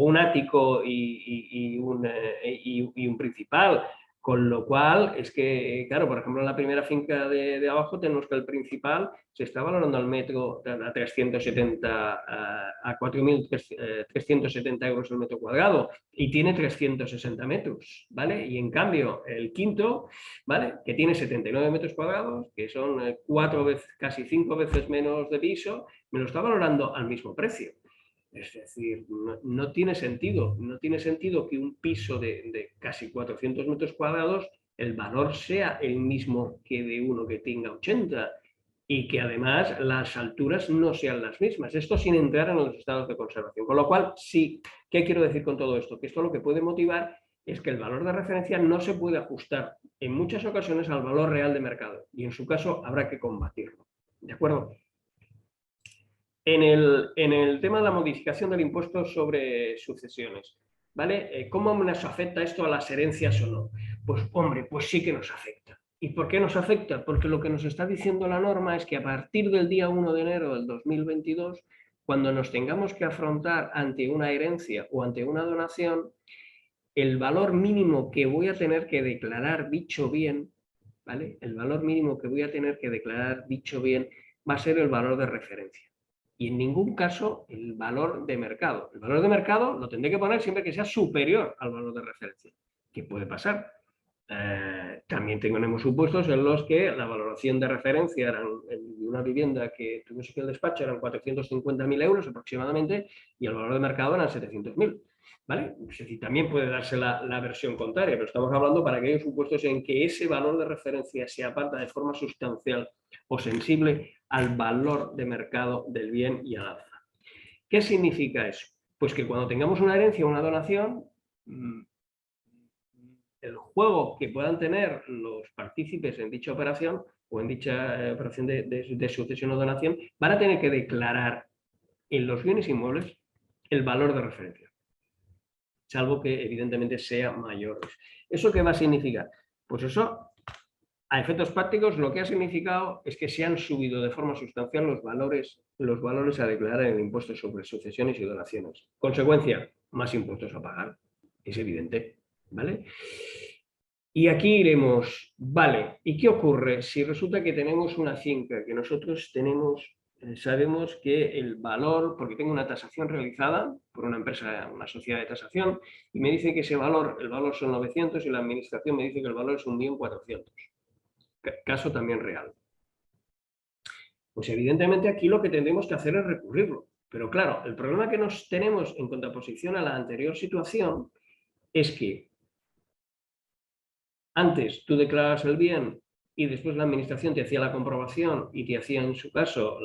un ático y un principal. Con lo cual, es que, claro, por ejemplo, en la primera finca de abajo tenemos que el principal se está valorando al metro a 4.370 euros el metro cuadrado y tiene 360 metros, ¿vale? Y en cambio, el quinto, ¿vale? Que tiene 79 metros cuadrados, que son casi 5 veces menos de piso, me lo está valorando al mismo precio. Es decir, no tiene sentido que un piso de casi 400 metros cuadrados el valor sea el mismo que de uno que tenga 80 y que además las alturas no sean las mismas. Esto sin entrar en los estados de conservación. Con lo cual, sí, ¿qué quiero decir con todo esto? Que esto lo que puede motivar es que el valor de referencia no se puede ajustar en muchas ocasiones al valor real de mercado y en su caso habrá que combatirlo. ¿De acuerdo? En el tema de la modificación del impuesto sobre sucesiones, ¿vale? ¿Cómo nos afecta esto a las herencias o no? Pues, hombre, pues sí que nos afecta. ¿Y por qué nos afecta? Porque lo que nos está diciendo la norma es que a partir del día 1 de enero del 2022, cuando nos tengamos que afrontar ante una herencia o ante una donación, el valor mínimo que voy a tener que declarar dicho bien, ¿vale? El valor mínimo que voy a tener que declarar dicho bien va a ser el valor de referencia. Y en ningún caso el valor de mercado. El valor de mercado lo tendré que poner siempre que sea superior al valor de referencia. ¿Qué puede pasar? También tenemos supuestos en los que la valoración de referencia de una vivienda que tuvimos aquí en el despacho eran 450.000 euros aproximadamente y el valor de mercado eran 700.000. ¿vale? Es decir, también puede darse la versión contraria, pero estamos hablando para aquellos supuestos en que ese valor de referencia se aparta de forma sustancial o sensible al valor de mercado del bien y al alza. ¿Qué significa eso? Pues que cuando tengamos una herencia o una donación, el juego que puedan tener los partícipes en dicha operación o en dicha operación de sucesión o donación, van a tener que declarar en los bienes inmuebles el valor de referencia, salvo que evidentemente sea mayor. ¿Eso qué va a significar? Pues eso, a efectos prácticos, lo que ha significado es que se han subido de forma sustancial los valores a declarar en el impuesto sobre sucesiones y donaciones. Consecuencia, más impuestos a pagar. Es evidente, ¿vale? Y aquí iremos, vale, ¿y qué ocurre si resulta que tenemos una finca que nosotros sabemos que el valor, porque tengo una tasación realizada por una empresa, una sociedad de tasación, y me dice que ese valor, el valor son 900 y la administración me dice que el valor es 1.400.000. Caso también real. Pues evidentemente aquí lo que tendremos que hacer es recurrirlo. Pero claro, el problema que nos tenemos en contraposición a la anterior situación es que antes tú declarabas el bien y después la administración te hacía la comprobación y te hacía en su caso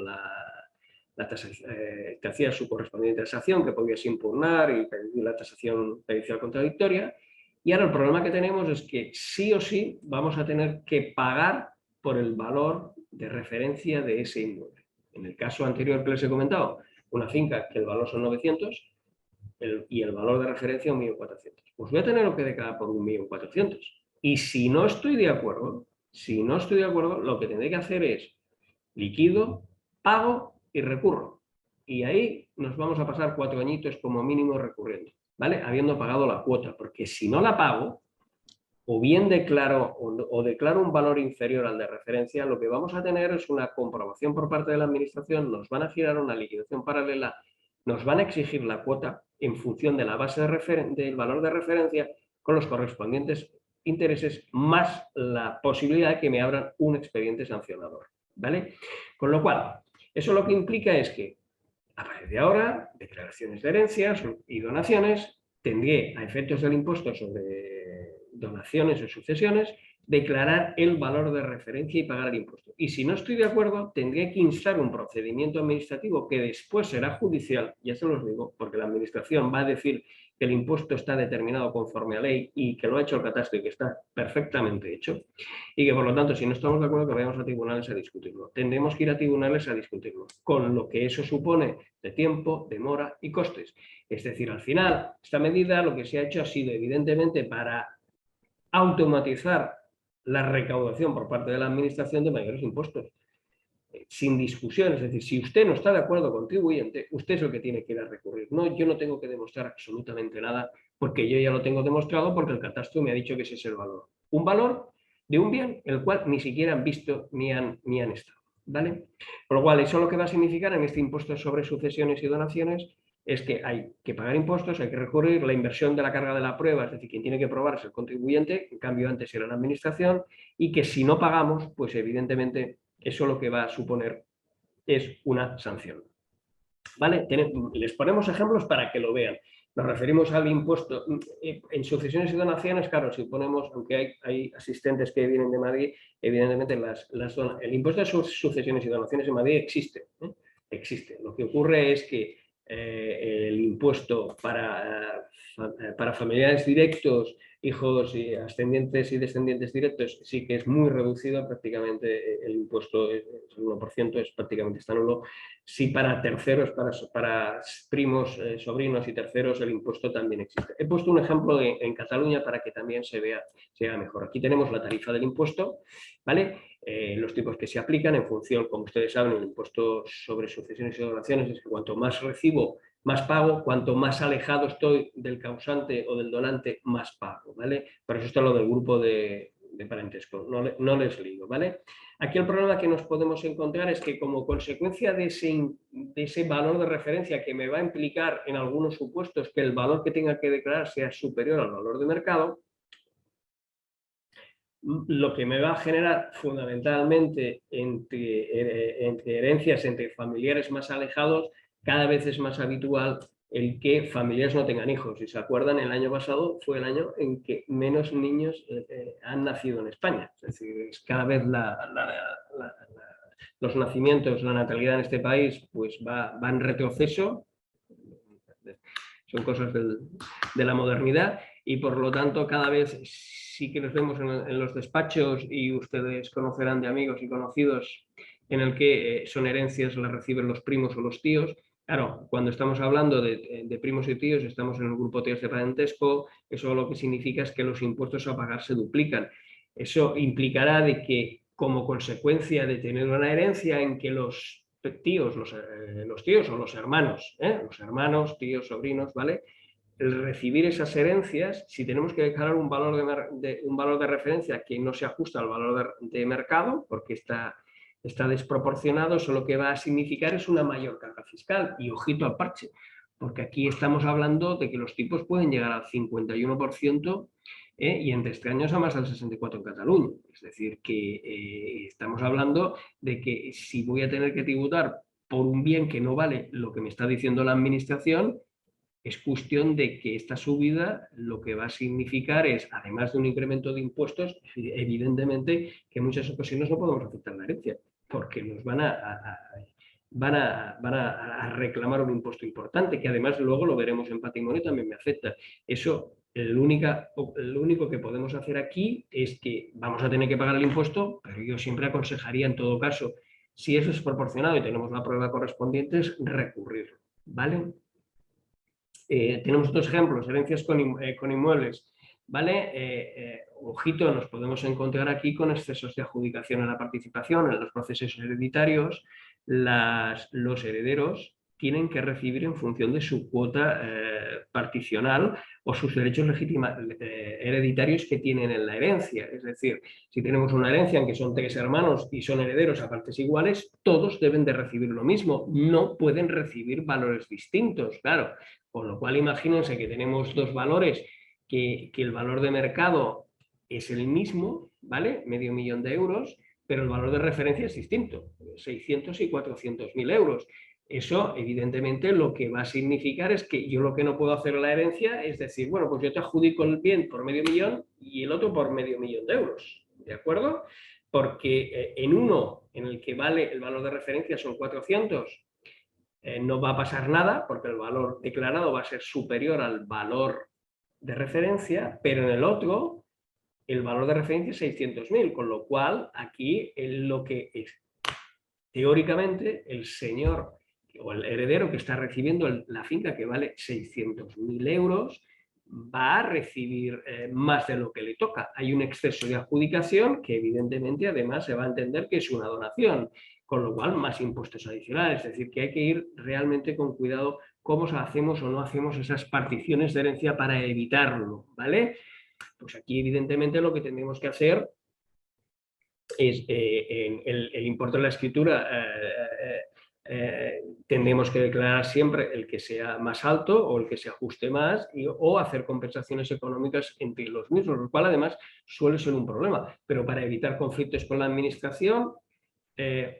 te hacía su correspondiente tasación que podías impugnar y pedir la tasación pericial contradictoria. Y ahora el problema que tenemos es que sí o sí vamos a tener que pagar por el valor de referencia de ese inmueble. En el caso anterior que les he comentado, una finca que el valor son 900 y el valor de referencia 1.400.000. Pues voy a tener que declarar por 1.400.000. Y si no estoy de acuerdo, lo que tendré que hacer es liquido, pago y recurro. Y ahí nos vamos a pasar 4 añitos como mínimo recurriendo, ¿vale? Habiendo pagado la cuota, porque si no la pago, o bien declaro un valor inferior al de referencia, lo que vamos a tener es una comprobación por parte de la administración, nos van a girar una liquidación paralela, nos van a exigir la cuota en función de la base del valor de referencia con los correspondientes intereses más la posibilidad de que me abran un expediente sancionador, ¿vale? Con lo cual, eso lo que implica es que a partir de ahora, declaraciones de herencias y donaciones, tendré a efectos del impuesto sobre donaciones o sucesiones, declarar el valor de referencia y pagar el impuesto. Y si no estoy de acuerdo, tendré que instar un procedimiento administrativo que después será judicial, ya se los digo, porque la administración va a decir que el impuesto está determinado conforme a ley y que lo ha hecho el catastro y que está perfectamente hecho, y que por lo tanto, si no estamos de acuerdo, que vayamos a tribunales a discutirlo. Tendremos que ir a tribunales a discutirlo, con lo que eso supone de tiempo, demora y costes. Es decir, al final, esta medida lo que se ha hecho ha sido evidentemente para automatizar la recaudación por parte de la administración de mayores impuestos, sin discusión. Es decir, si usted no está de acuerdo contribuyente, usted es el que tiene que ir a recurrir. No, yo no tengo que demostrar absolutamente nada porque yo ya lo tengo demostrado porque el catastro me ha dicho que ese es el valor. Un valor de un bien el cual ni siquiera han visto ni han estado, ¿vale? Con lo cual, eso lo que va a significar en este impuesto sobre sucesiones y donaciones es que hay que pagar impuestos, hay que recurrir, la inversión de la carga de la prueba, es decir, quien tiene que probar es el contribuyente, en cambio antes era la administración, y que si no pagamos, pues evidentemente eso lo que va a suponer es una sanción. ¿Vale? Les ponemos ejemplos para que lo vean. Nos referimos al impuesto en sucesiones y donaciones, claro, si ponemos, aunque hay asistentes que vienen de Madrid, evidentemente el impuesto de sucesiones y donaciones en Madrid existe. Existe. Lo que ocurre es que el impuesto para familiares directos, hijos y ascendientes y descendientes directos, sí que es muy reducido, prácticamente el impuesto, el 1% es prácticamente está nulo. Sí, para terceros, para primos, sobrinos y terceros, el impuesto también existe. He puesto un ejemplo en Cataluña para que también se vea mejor. Aquí tenemos la tarifa del impuesto, ¿vale? Los tipos que se aplican en función, como ustedes saben, el impuesto sobre sucesiones y donaciones es que cuanto más recibo, más pago, cuanto más alejado estoy del causante o del donante, más pago, ¿vale? Por eso está lo del grupo de parentesco, no les ligo, ¿vale? Aquí el problema que nos podemos encontrar es que como consecuencia de ese valor de referencia que me va a implicar en algunos supuestos que el valor que tenga que declarar sea superior al valor de mercado, lo que me va a generar fundamentalmente entre herencias entre familiares más alejados, cada vez es más habitual el que familias no tengan hijos. Si se acuerdan, el año pasado fue el año en que menos niños han nacido en España. Es decir, cada vez los nacimientos, la natalidad en este país, pues va en retroceso. Son cosas de la modernidad y por lo tanto cada vez sí que nos vemos en los despachos y ustedes conocerán de amigos y conocidos en el que son herencias, las reciben los primos o los tíos. Claro, cuando estamos hablando de primos y tíos, estamos en el grupo tíos de parentesco, eso lo que significa es que los impuestos a pagar se duplican. Eso implicará de que como consecuencia de tener una herencia en que los tíos, los tíos o los hermanos, tíos, sobrinos, ¿vale? El recibir esas herencias, si tenemos que declarar un valor de referencia que no se ajusta al valor de mercado, porque está desproporcionado, eso lo que va a significar es una mayor carga fiscal. Y ojito al parche, porque aquí estamos hablando de que los tipos pueden llegar al 51%, y entre este año a más del 64% en Cataluña. Es decir, que estamos hablando de que si voy a tener que tributar por un bien que no vale lo que me está diciendo la administración, es cuestión de que esta subida lo que va a significar es, además de un incremento de impuestos, evidentemente que en muchas ocasiones no podemos afectar la herencia, porque nos van a reclamar un impuesto importante, que además luego lo veremos en patrimonio, también me afecta. Eso, lo único que podemos hacer aquí es que vamos a tener que pagar el impuesto, pero yo siempre aconsejaría en todo caso, si eso es proporcionado y tenemos la prueba correspondiente, es recurrirlo, ¿vale? Tenemos otros ejemplos, herencias con inmuebles, ¿vale? Ojito, nos podemos encontrar aquí con excesos de adjudicación a la participación en los procesos hereditarios. Los herederos tienen que recibir en función de su cuota particional o sus derechos hereditarios que tienen en la herencia. Es decir, si tenemos una herencia en que son 3 hermanos y son herederos a partes iguales, todos deben de recibir lo mismo, no pueden recibir valores distintos, claro. Con lo cual, imagínense que tenemos 2 valores, que el valor de mercado es el mismo, ¿vale? Medio millón de euros, pero el valor de referencia es distinto, 600 y 400.000 euros. Eso, evidentemente, lo que va a significar es que yo lo que no puedo hacer en la herencia es decir, bueno, pues yo te adjudico el bien por medio millón y el otro por medio millón de euros, ¿de acuerdo? Porque en uno en el que vale el valor de referencia son 400, no va a pasar nada porque el valor declarado va a ser superior al valor de referencia, pero en el otro el valor de referencia es 600.000, con lo cual aquí lo que es, teóricamente, el señor o el heredero que está recibiendo la finca que vale 600.000 euros va a recibir más de lo que le toca. Hay un exceso de adjudicación que evidentemente además se va a entender que es una donación, con lo cual más impuestos adicionales. Es decir, que hay que ir realmente con cuidado cómo hacemos o no hacemos esas particiones de herencia para evitarlo, ¿vale? Pues aquí evidentemente lo que tendremos que hacer es el importe de la escritura tendremos que declarar siempre el que sea más alto o el que se ajuste más o hacer compensaciones económicas entre los mismos, lo cual además suele ser un problema. Pero para evitar conflictos con la administración,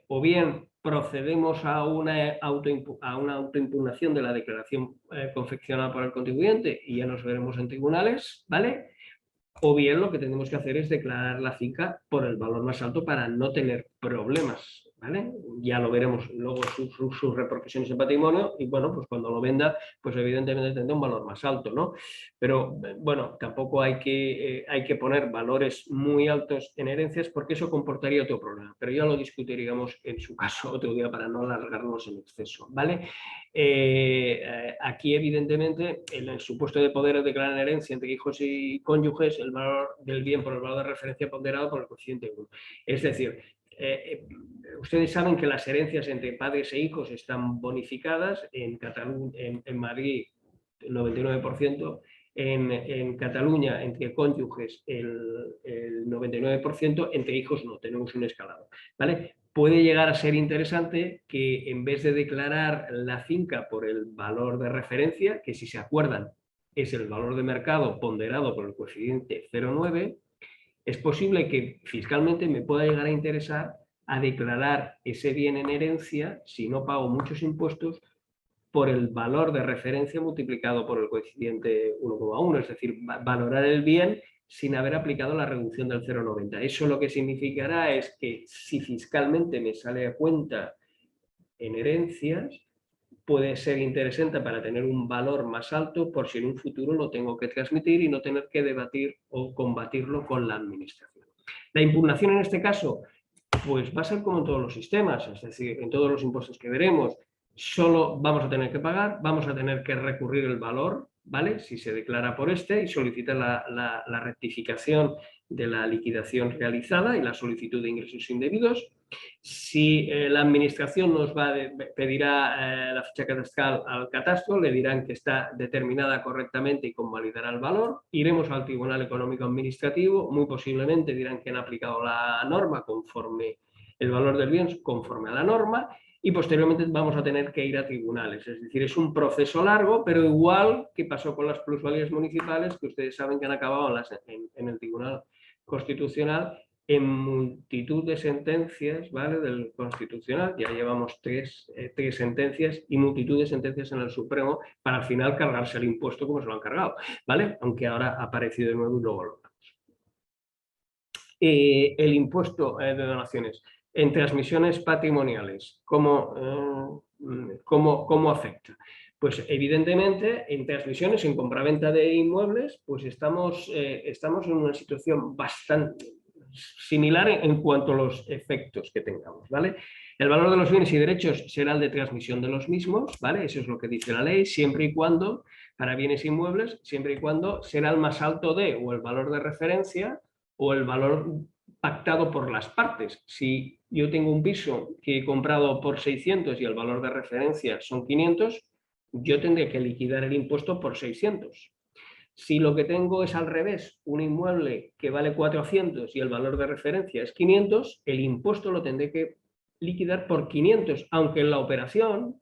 o bien procedemos a una autoimpugnación de la declaración confeccionada por el contribuyente y ya nos veremos en tribunales, ¿vale? O bien lo que tenemos que hacer es declarar la finca por el valor más alto para no tener problemas, ¿vale? Ya lo veremos luego sus repercusiones en patrimonio y bueno, pues cuando lo venda, pues evidentemente tendrá un valor más alto, ¿no? Pero bueno, tampoco hay que poner valores muy altos en herencias porque eso comportaría otro problema, pero ya lo discutiríamos en su caso otro día para no alargarnos en exceso, ¿vale? Aquí evidentemente en el supuesto de poder declarar herencia entre hijos y cónyuges, el valor del bien por el valor de referencia ponderado por el coeficiente 1. Es decir, ustedes saben que las herencias entre padres e hijos están bonificadas en Madrid el 99%, en Cataluña entre cónyuges el 99%, entre hijos no, tenemos un escalado, ¿vale? Puede llegar a ser interesante que en vez de declarar la finca por el valor de referencia, que si se acuerdan es el valor de mercado ponderado por el coeficiente 0,9, es posible que fiscalmente me pueda llegar a interesar a declarar ese bien en herencia, si no pago muchos impuestos, por el valor de referencia multiplicado por el coeficiente 1,1, es decir, valorar el bien sin haber aplicado la reducción del 0,90. Eso lo que significará es que si fiscalmente me sale a cuenta en herencias, puede ser interesante para tener un valor más alto por si en un futuro lo tengo que transmitir y no tener que debatir o combatirlo con la administración. La impugnación en este caso, pues va a ser como en todos los sistemas, es decir, en todos los impuestos que veremos, solo vamos a tener que pagar, vamos a tener que recurrir el valor, ¿vale? Si se declara por este y solicita la rectificación de la liquidación realizada y la solicitud de ingresos indebidos. Si la administración nos pedirá la ficha catastral al catastro, le dirán que está determinada correctamente y convalidará el valor. Iremos al Tribunal Económico Administrativo, muy posiblemente dirán que han aplicado la norma conforme el valor del bien, conforme a la norma, y posteriormente vamos a tener que ir a tribunales. Es decir, es un proceso largo, pero igual que pasó con las plusvalías municipales, que ustedes saben que han acabado en el Tribunal Constitucional, en multitud de sentencias, ¿vale?, del Constitucional. Ya llevamos tres sentencias y multitud de sentencias en el Supremo para al final cargarse el impuesto como se lo han cargado, ¿vale? Aunque ahora ha aparecido de nuevo y luego lo vemos. El impuesto de donaciones en transmisiones patrimoniales, ¿cómo afecta? Pues evidentemente en transmisiones, en compraventa de inmuebles, pues estamos en una situación bastante similar en cuanto a los efectos que tengamos, ¿vale? El valor de los bienes y derechos será el de transmisión de los mismos, ¿vale? Eso es lo que dice la ley, siempre y cuando, para bienes inmuebles, siempre y cuando será el más alto de o el valor de referencia o el valor pactado por las partes. Si yo tengo un piso que he comprado por 600 y el valor de referencia son 500, yo tendré que liquidar el impuesto por 600. Si lo que tengo es al revés, un inmueble que vale 400 y el valor de referencia es 500, el impuesto lo tendré que liquidar por 500, aunque en la operación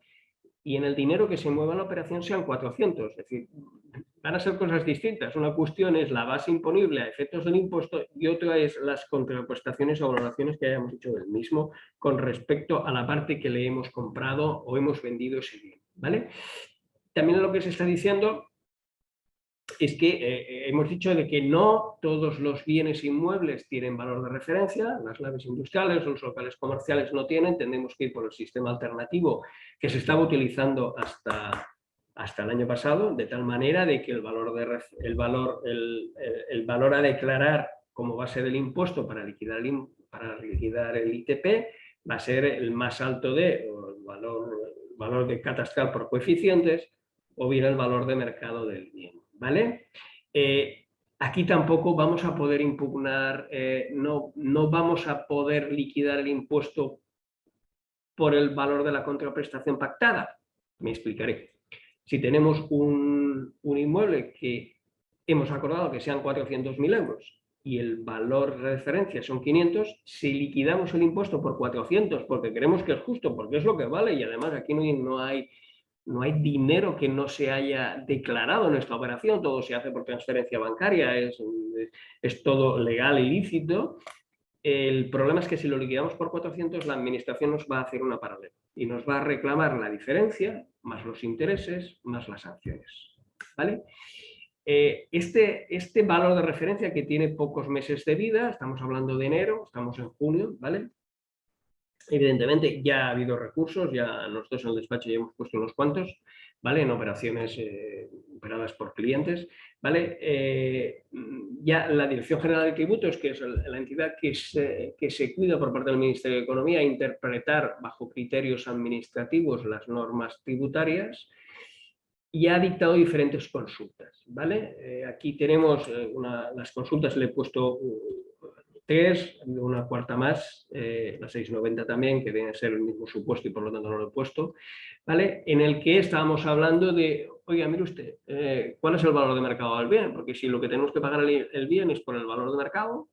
y en el dinero que se mueva en la operación sean 400. Es decir, van a ser cosas distintas. Una cuestión es la base imponible a efectos del impuesto y otra es las contraprestaciones o valoraciones que hayamos hecho del mismo con respecto a la parte que le hemos comprado o hemos vendido ese bien, ¿vale? También lo que se está diciendo es que hemos dicho de que no todos los bienes inmuebles tienen valor de referencia, las naves industriales, los locales comerciales no tienen, tenemos que ir por el sistema alternativo que se estaba utilizando hasta el año pasado, de tal manera de que el valor a declarar como base del impuesto para liquidar el ITP va a ser el más alto el valor de catastral por coeficientes o bien el valor de mercado del bien, ¿vale? Aquí tampoco vamos a poder impugnar, no vamos a poder liquidar el impuesto por el valor de la contraprestación pactada. Me explicaré. Si tenemos un inmueble que hemos acordado que sean 400.000 euros y el valor de referencia son 500, si liquidamos el impuesto por 400 porque creemos que es justo, porque es lo que vale y además aquí no hay dinero que no se haya declarado en esta operación, todo se hace por transferencia bancaria, es todo legal y lícito. El problema es que si lo liquidamos por 400, la administración nos va a hacer una paralela y nos va a reclamar la diferencia, más los intereses, más las sanciones, ¿vale? Este valor de referencia que tiene pocos meses de vida, estamos hablando de enero, estamos en junio, ¿vale? Evidentemente ya ha habido recursos, ya nosotros en el despacho ya hemos puesto unos cuantos, ¿vale? En operaciones operadas por clientes, ¿vale? Ya la Dirección General de Tributos, que es la entidad que se cuida por parte del Ministerio de Economía, interpretar bajo criterios administrativos las normas tributarias, y ha dictado diferentes consultas, ¿vale? Aquí tenemos las consultas, le he puesto tres, una cuarta más, la 690 también, que viene a ser el mismo supuesto y por lo tanto no lo he puesto, ¿vale? En el que estábamos hablando de, oiga, mire usted, ¿cuál es el valor de mercado del bien? Porque si lo que tenemos que pagar el bien es por el valor de mercado,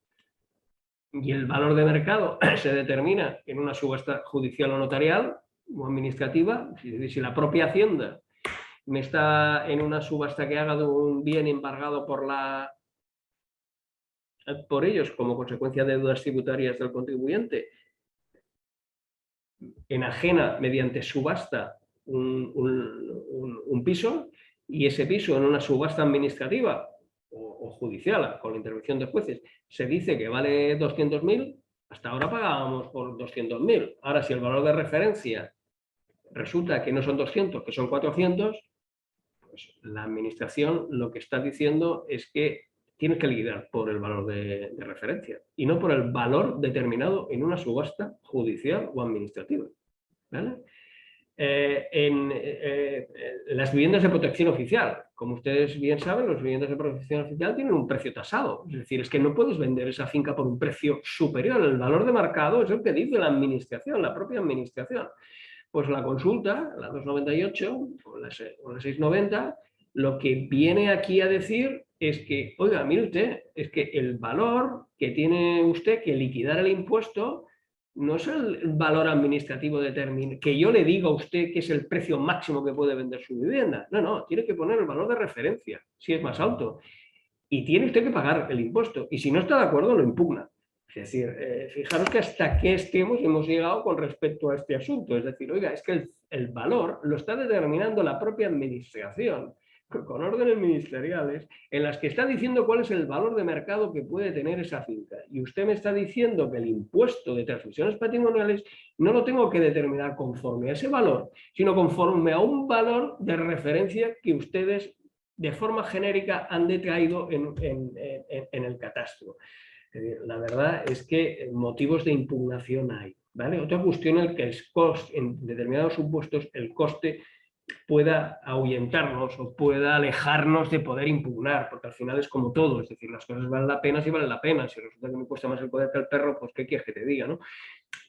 y el valor de mercado se determina en una subasta judicial o notarial o administrativa, si la propia Hacienda me está en una subasta que haga de un bien embargado por ellos como consecuencia de deudas tributarias del contribuyente, enajena mediante subasta un piso y ese piso en una subasta administrativa o judicial con la intervención de jueces se dice que vale 200.000, hasta ahora pagábamos por 200.000. Ahora, si el valor de referencia resulta que no son 200, que son 400, pues la administración lo que está diciendo es que tienes que liquidar por el valor de referencia y no por el valor determinado en una subasta judicial o administrativa, ¿vale? Las viviendas de protección oficial, como ustedes bien saben, las viviendas de protección oficial tienen un precio tasado, es decir, es que no puedes vender esa finca por un precio superior. El valor de mercado es el que dice la administración, la propia administración. Pues la consulta, la 298 o la 690, lo que viene aquí a decir es que, oiga, mire usted, es que el valor que tiene usted que liquidar el impuesto no es el valor administrativo determinado, que yo le diga a usted que es el precio máximo que puede vender su vivienda. No, no, tiene que poner el valor de referencia, si es más alto. Y tiene usted que pagar el impuesto. Y si no está de acuerdo, lo impugna. Es decir, fijaros que hasta qué extremos hemos llegado con respecto a este asunto. Es decir, oiga, es que el valor lo está determinando la propia administración, con órdenes ministeriales, en las que está diciendo cuál es el valor de mercado que puede tener esa finca. Y usted me está diciendo que el impuesto de transmisiones patrimoniales no lo tengo que determinar conforme a ese valor, sino conforme a un valor de referencia que ustedes de forma genérica han detraído en el catastro. La verdad es que motivos de impugnación hay, ¿vale? Otra cuestión es que el coste, en determinados supuestos, el coste pueda ahuyentarnos o pueda alejarnos de poder impugnar, porque al final es como todo, es decir, las cosas valen la pena si valen la pena, si resulta que me cuesta más el poder que el perro, pues ¿qué quieres que te diga, no?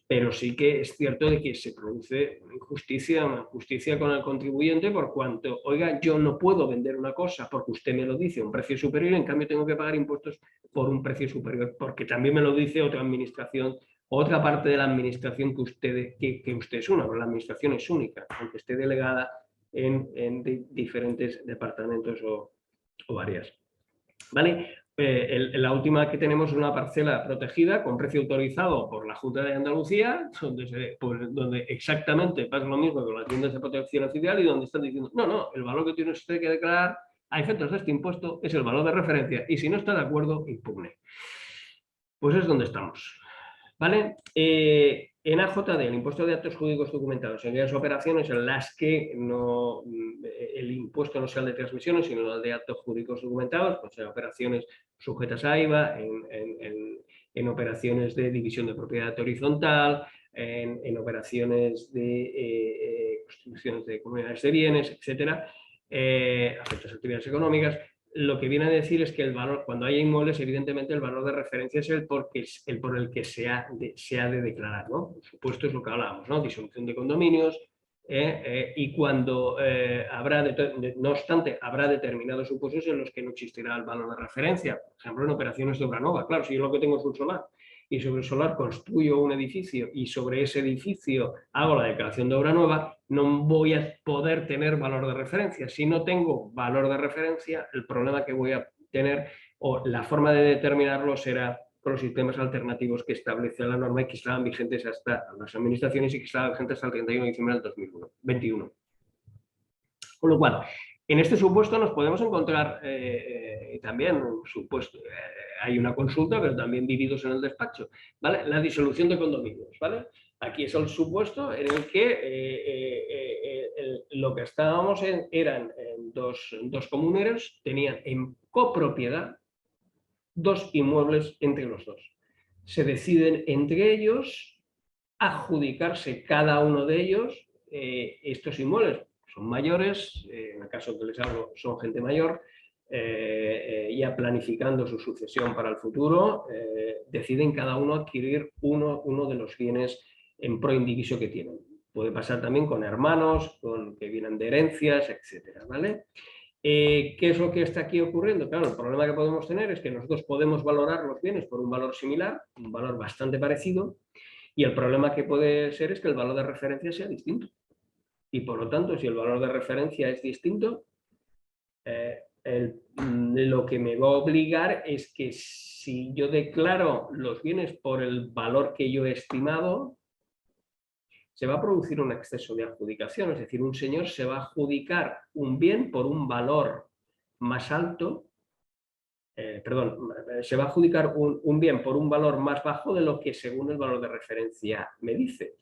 Pero sí que es cierto de que se produce una injusticia con el contribuyente por cuanto, oiga, yo no puedo vender una cosa porque usted me lo dice a un precio superior y en cambio tengo que pagar impuestos por un precio superior, porque también me lo dice otra administración, otra parte de la administración que usted es una, pero la administración es única, aunque esté delegada en diferentes departamentos o áreas. ¿Vale? La última que tenemos es una parcela protegida con precio autorizado por la Junta de Andalucía, donde exactamente pasa lo mismo con las viviendas de protección oficial y donde están diciendo, no, el valor que tiene usted que declarar a efectos de este impuesto es el valor de referencia y si no está de acuerdo, impugne. Pues es donde estamos. ¿Vale? En AJD, el impuesto de actos jurídicos documentados, en aquellas operaciones en las que no, el impuesto no sea el de transmisiones, sino el de actos jurídicos documentados, pues en operaciones sujetas a IVA, en operaciones de división de propiedad horizontal, en operaciones de construcciones de comunidades de bienes, etcétera, afectos a actividades económicas. Lo que viene a decir es que el valor, cuando haya inmuebles, evidentemente el valor de referencia es el por el que se ha de declarar, ¿no? Por supuesto es lo que hablábamos, ¿no? Disolución de condominios, y cuando no obstante, habrá determinados supuestos en los que no existirá el valor de referencia. Por ejemplo, en operaciones de obra nueva. Claro, si yo lo que tengo es un solar y sobre el solar construyo un edificio y sobre ese edificio hago la declaración de obra nueva, no voy a poder tener valor de referencia. Si no tengo valor de referencia, el problema que voy a tener o la forma de determinarlo será con los sistemas alternativos que establece la norma y que estaban vigentes hasta las administraciones y que estaban vigentes hasta el 31 de diciembre del 2021. Con lo cual, en este supuesto nos podemos encontrar también, supuesto, hay una consulta, pero también vividos en el despacho, ¿vale? La disolución de condominios, ¿vale? Aquí es el supuesto en el que lo que estábamos eran dos comuneros, tenían en copropiedad dos inmuebles entre los dos. Se deciden entre ellos adjudicarse cada uno de ellos estos inmuebles. Son mayores, en el caso que les hablo, son gente mayor, ya planificando su sucesión para el futuro, deciden cada uno adquirir uno de los bienes en pro indiviso que tienen. Puede pasar también con hermanos, que vienen de herencias, etcétera, ¿vale? ¿Qué es lo que está aquí ocurriendo? Claro, el problema que podemos tener es que nosotros podemos valorar los bienes por un valor similar, un valor bastante parecido, y el problema que puede ser es que el valor de referencia sea distinto. Y por lo tanto, si el valor de referencia es distinto, lo que me va a obligar es que si yo declaro los bienes por el valor que yo he estimado, se va a producir un exceso de adjudicación, es decir, un señor se va a adjudicar un bien por un valor más alto, se va a adjudicar un bien por un valor más bajo de lo que según el valor de referencia me dice.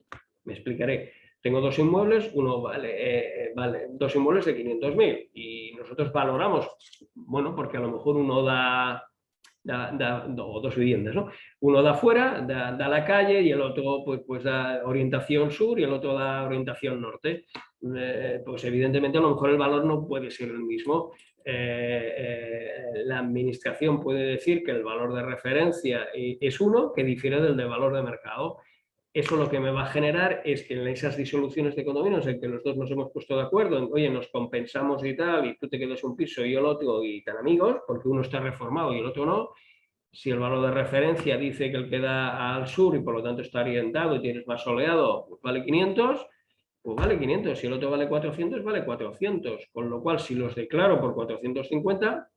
Me explicaré. Tengo dos inmuebles, uno vale dos inmuebles de 500.000 y nosotros valoramos, bueno, porque a lo mejor uno o dos viviendas, ¿no? Uno da fuera, da la calle y el otro pues da orientación sur y el otro da orientación norte. Pues evidentemente a lo mejor el valor no puede ser el mismo. La administración puede decir que el valor de referencia es uno que difiere del de valor de mercado. Eso lo que me va a generar es que en esas disoluciones de condominios en que los dos nos hemos puesto de acuerdo, en, oye, nos compensamos y tal, y tú te quedas un piso y yo el otro y tan amigos, porque uno está reformado y el otro no. Si el valor de referencia dice que el que da al sur y por lo tanto está orientado y tienes más soleado, pues vale 500, pues vale 500. Si el otro vale 400, vale 400. Con lo cual, si los declaro por 450,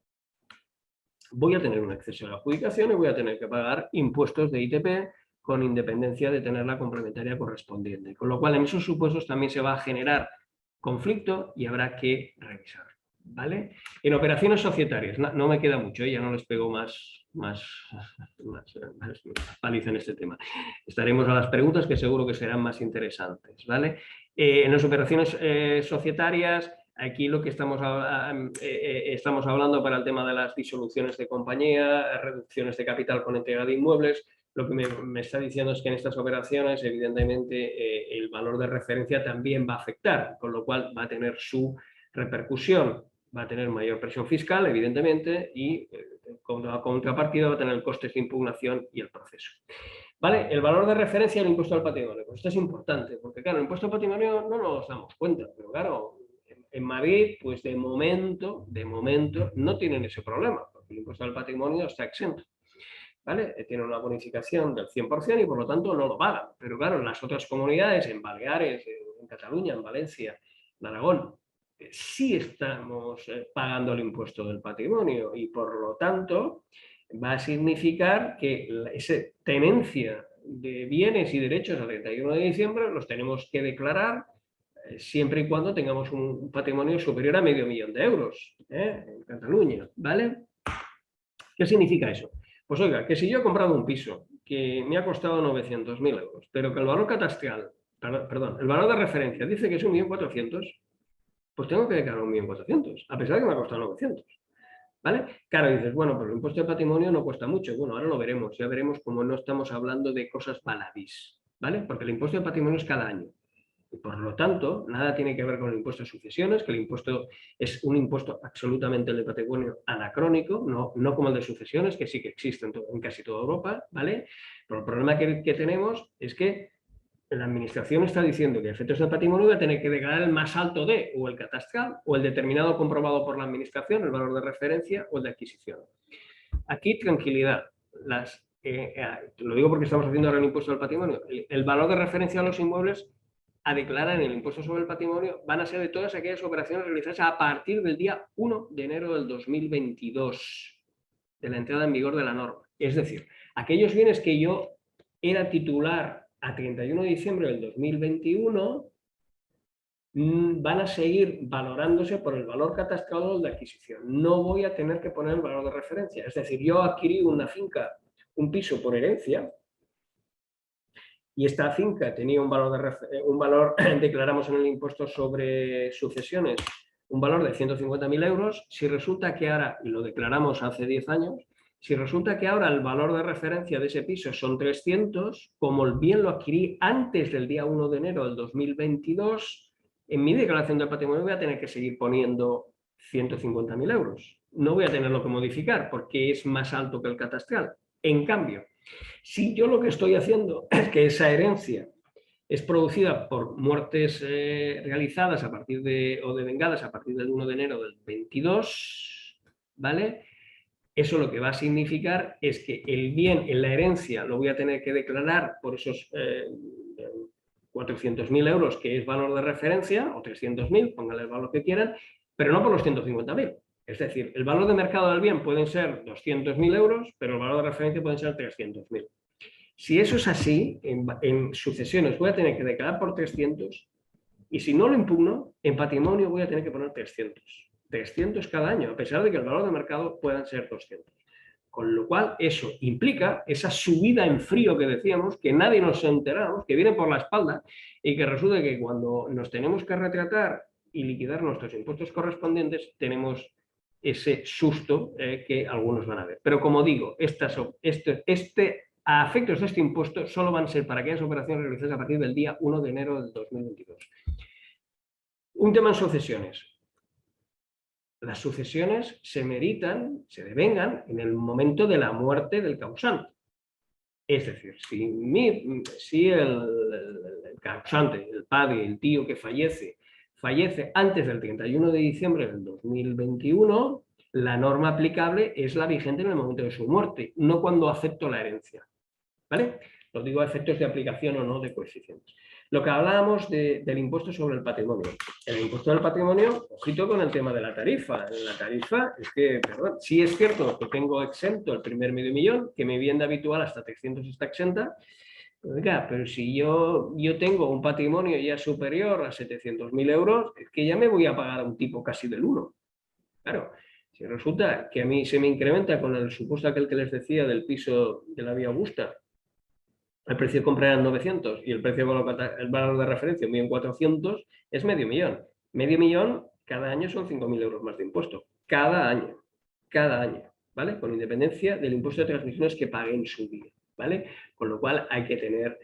voy a tener un exceso de adjudicación y voy a tener que pagar impuestos de ITP con independencia de tener la complementaria correspondiente. Con lo cual, en esos supuestos también se va a generar conflicto y habrá que revisar. ¿Vale? En operaciones societarias, no me queda mucho, ya no les pego más paliza en este tema. Estaremos a las preguntas que seguro que serán más interesantes. ¿Vale? En las operaciones societarias, aquí lo que estamos hablando para el tema de las disoluciones de compañía, reducciones de capital con entrega de inmuebles, lo que me está diciendo es que en estas operaciones, evidentemente, el valor de referencia también va a afectar, con lo cual va a tener su repercusión, va a tener mayor presión fiscal, evidentemente, y con la contrapartida va a tener costes de impugnación y el proceso. ¿Vale? El valor de referencia del impuesto al patrimonio. Pues esto es importante, porque claro, el impuesto al patrimonio no nos damos cuenta, pero claro, en Madrid, pues de momento, no tienen ese problema, porque el impuesto al patrimonio está exento. ¿Vale? Tiene una bonificación del 100% y por lo tanto no lo pagan. Pero claro, en las otras comunidades, en Baleares, en Cataluña, en Valencia, en Aragón, sí estamos pagando el impuesto del patrimonio y por lo tanto va a significar que esa tenencia de bienes y derechos al 31 de diciembre los tenemos que declarar siempre y cuando tengamos un patrimonio superior a $500.000 de euros en Cataluña. ¿Vale? ¿Qué significa eso? Pues oiga, que si yo he comprado un piso que me ha costado 900.000 euros, pero que el valor catastral, perdón, el valor de referencia dice que es 1.400.000, pues tengo que declarar 1.400.000, a pesar de que me ha costado 900. ¿Vale? Claro, dices, bueno, pero el impuesto de patrimonio no cuesta mucho. Bueno, ahora lo veremos, ya veremos cómo no estamos hablando de cosas baladís, ¿vale? Porque el impuesto de patrimonio es cada año. Y por lo tanto, nada tiene que ver con el impuesto de sucesiones, que el impuesto es un impuesto absolutamente de patrimonio anacrónico, no como el de sucesiones, que sí que existe en casi toda Europa, ¿vale? Pero el problema que tenemos es que la administración está diciendo que a efectos de patrimonio va a tener que declarar el más alto de, o el catastral, o el determinado comprobado por la administración, el valor de referencia, o el de adquisición. Aquí, tranquilidad. Lo digo porque estamos haciendo ahora el impuesto al patrimonio. El valor de referencia a los inmuebles a declarar en el impuesto sobre el patrimonio van a ser de todas aquellas operaciones realizadas a partir del día 1 de enero del 2022, de la entrada en vigor de la norma. Es decir, aquellos bienes que yo era titular a 31 de diciembre del 2021 van a seguir valorándose por el valor catastral de adquisición. No voy a tener que poner el valor de referencia. Es decir, yo adquirí una finca, un piso por herencia, y esta finca tenía un valor, declaramos en el impuesto sobre sucesiones, un valor de 150.000 euros. Si resulta que ahora, y lo declaramos hace 10 años, si resulta que ahora el valor de referencia de ese piso son 300, como el bien lo adquirí antes del día 1 de enero del 2022, en mi declaración del patrimonio voy a tener que seguir poniendo 150.000 euros. No voy a tenerlo que modificar porque es más alto que el catastral. En cambio, si yo lo que estoy haciendo es que esa herencia es producida por muertes realizadas a partir de, o devengadas a partir del 1 de enero del 22, ¿vale? Eso lo que va a significar es que el bien en la herencia lo voy a tener que declarar por esos 400.000 euros, que es valor de referencia, o 300.000, pónganle el valor que quieran, pero no por los 150.000. Es decir, el valor de mercado del bien pueden ser 200.000 euros, pero el valor de referencia pueden ser 300.000. Si eso es así, en sucesiones voy a tener que declarar por 300 y si no lo impugno, en patrimonio voy a tener que poner 300. 300 cada año, a pesar de que el valor de mercado puedan ser 200. Con lo cual, eso implica esa subida en frío que decíamos, que nadie nos enteramos, que viene por la espalda y que resulta que cuando nos tenemos que retratar y liquidar nuestros impuestos correspondientes, tenemos ese susto que algunos van a ver. Pero como digo, a efectos de este impuesto solo van a ser para aquellas operaciones realizadas a partir del día 1 de enero del 2022. Un tema en sucesiones. Las sucesiones se meritan, se devengan en el momento de la muerte del causante. Es decir, si el causante, el padre, el tío que fallece antes del 31 de diciembre del 2021, la norma aplicable es la vigente en el momento de su muerte, no cuando acepto la herencia. ¿Vale? Lo digo a efectos de aplicación o no de coeficientes. Lo que hablábamos del impuesto sobre el patrimonio. El impuesto del patrimonio, ojito con el tema de la tarifa. En la tarifa es que, perdón, sí es cierto que tengo exento el primer medio millón, que mi vivienda habitual hasta 300 está exenta, pero si yo tengo un patrimonio ya superior a 700.000 euros, es que ya me voy a pagar a un tipo casi del 1. Claro, si resulta que a mí se me incrementa con el supuesto aquel que les decía del piso de la Vía Augusta, el precio de compra era 900 y el precio el valor de referencia 1.400.000, es medio millón. Medio millón cada año son 5.000 euros más de impuesto. Cada año, ¿vale? Con independencia del impuesto de transmisiones que pague en su día, ¿vale? Con lo cual hay que tener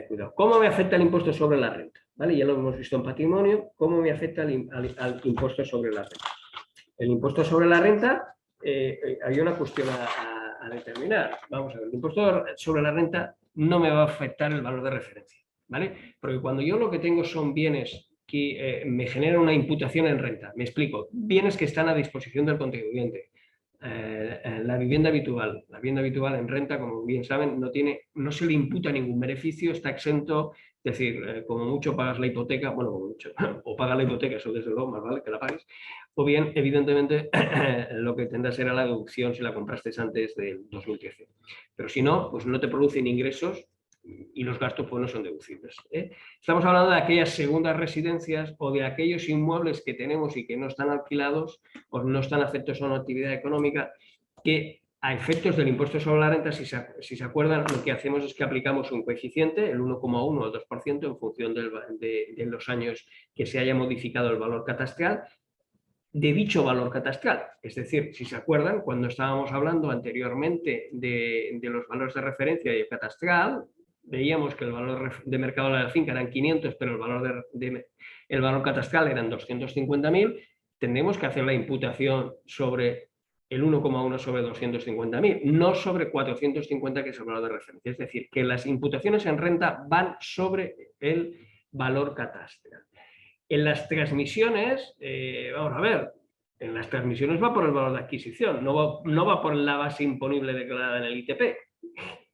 cuidado. ¿Cómo me afecta el impuesto sobre la renta? ¿Vale? Ya lo hemos visto en patrimonio. ¿Cómo me afecta al impuesto sobre la renta? El impuesto sobre la renta, hay una cuestión a determinar. Vamos a ver, el impuesto sobre la renta no me va a afectar el valor de referencia, ¿vale? Porque cuando yo lo que tengo son bienes que me generan una imputación en renta, me explico, bienes que están a disposición del contribuyente. La vivienda habitual en renta, como bien saben, no se le imputa ningún beneficio, está exento, es decir, como mucho pagas la hipoteca, bueno, como mucho, o pagas la hipoteca, eso desde luego más vale que la pagues, o bien, evidentemente, lo que tendrás será la deducción si la compraste antes del 2013. Pero si no, pues no te producen ingresos y los gastos pues no son deducibles. Estamos hablando de aquellas segundas residencias o de aquellos inmuebles que tenemos y que no están alquilados o no están afectos a una actividad económica que a efectos del impuesto sobre la renta, si se acuerdan, lo que hacemos es que aplicamos un coeficiente, el 1,1 o el 2%, en función de los años que se haya modificado el valor catastral, de dicho valor catastral. Es decir, si se acuerdan, cuando estábamos hablando anteriormente de los valores de referencia y el catastral, veíamos que el valor de mercado de la finca eran 500, pero el valor catastral eran 250.000, tendremos que hacer la imputación sobre el 1,1 sobre 250.000, no sobre 450, que es el valor de referencia. Es decir, que las imputaciones en renta van sobre el valor catastral. En las transmisiones, vamos a ver, en las transmisiones va por el valor de adquisición, no va por la base imponible declarada en el ITP,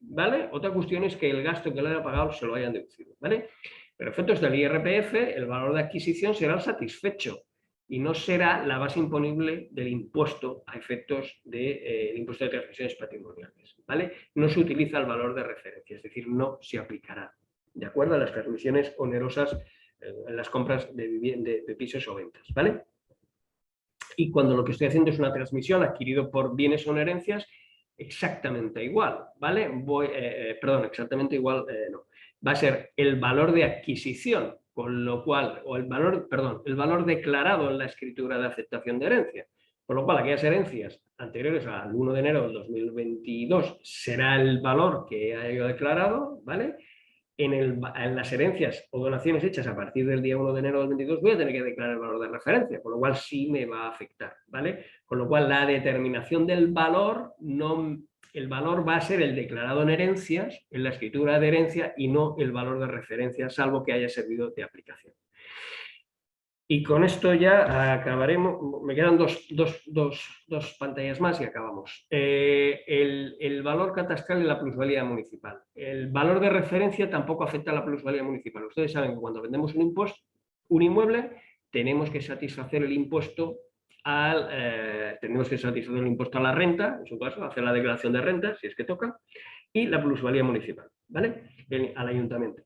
¿vale? Otra cuestión es que el gasto que le haya pagado se lo hayan deducido, ¿vale? Pero efectos del IRPF, el valor de adquisición será el satisfecho y no será la base imponible del impuesto a efectos del impuesto de transmisiones patrimoniales, ¿vale? No se utiliza el valor de referencia, es decir, no se aplicará, ¿de acuerdo? A las transmisiones onerosas en las compras de pisos o ventas, ¿vale? Y cuando lo que estoy haciendo es una transmisión adquirido por bienes o herencias, exactamente igual, ¿vale? Perdón, exactamente igual, no. Va a ser el valor de adquisición, con lo cual, o el valor declarado en la escritura de aceptación de herencia. Con lo cual, aquellas herencias anteriores al 1 de enero del 2022 será el valor que haya declarado, ¿vale? En las herencias o donaciones hechas a partir del día 1 de enero del 22 voy a tener que declarar el valor de referencia, con lo cual sí me va a afectar, ¿vale? Con lo cual la determinación del valor, el valor va a ser el declarado en herencias, en la escritura de herencia, y no el valor de referencia, salvo que haya servido de aplicación. Y con esto ya acabaremos, me quedan dos pantallas más y acabamos. El valor catastral y la plusvalía municipal. El valor de referencia tampoco afecta a la plusvalía municipal. Ustedes saben que cuando vendemos un inmueble, tenemos que satisfacer el impuesto a la renta, en su caso, hacer la declaración de renta, si es que toca, y la plusvalía municipal. ¿vale? Al ayuntamiento.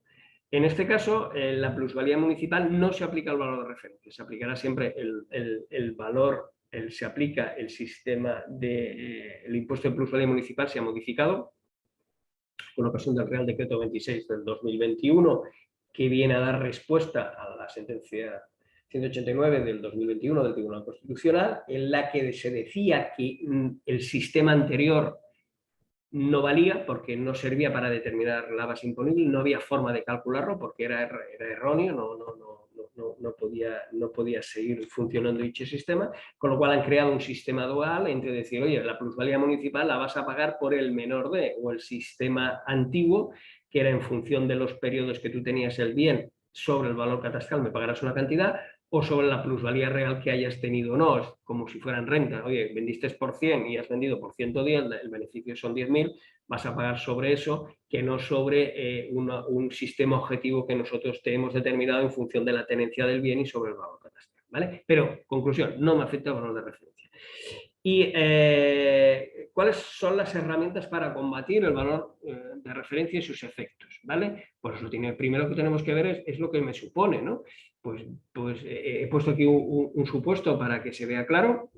En este caso, la plusvalía municipal no se aplica al valor de referencia, se aplicará siempre el valor, se aplica el sistema el impuesto de plusvalía municipal se ha modificado con ocasión del Real Decreto 26 del 2021, que viene a dar respuesta a la sentencia 189 del 2021 del Tribunal Constitucional, en la que se decía que el sistema anterior no valía porque no servía para determinar la base imponible, no había forma de calcularlo porque era erróneo, no podía seguir funcionando dicho sistema, con lo cual han creado un sistema dual entre decir, oye, la plusvalía municipal la vas a pagar por el menor de, o el sistema antiguo, que era en función de los periodos que tú tenías el bien sobre el valor catastral, me pagarás una cantidad, o sobre la plusvalía real que hayas tenido o no, es como si fueran renta. Oye, vendiste por 100 y has vendido por 110, el beneficio son 10.000, vas a pagar sobre eso, que no sobre un sistema objetivo que nosotros te hemos determinado en función de la tenencia del bien y sobre el valor catastral, ¿vale? Pero, conclusión, no me afecta el valor de referencia. ¿Y cuáles son las herramientas para combatir el valor de referencia y sus efectos? ¿Vale? Pues lo primero que tenemos que ver es lo que me supone, ¿no? Pues he puesto aquí un supuesto para que se vea claro.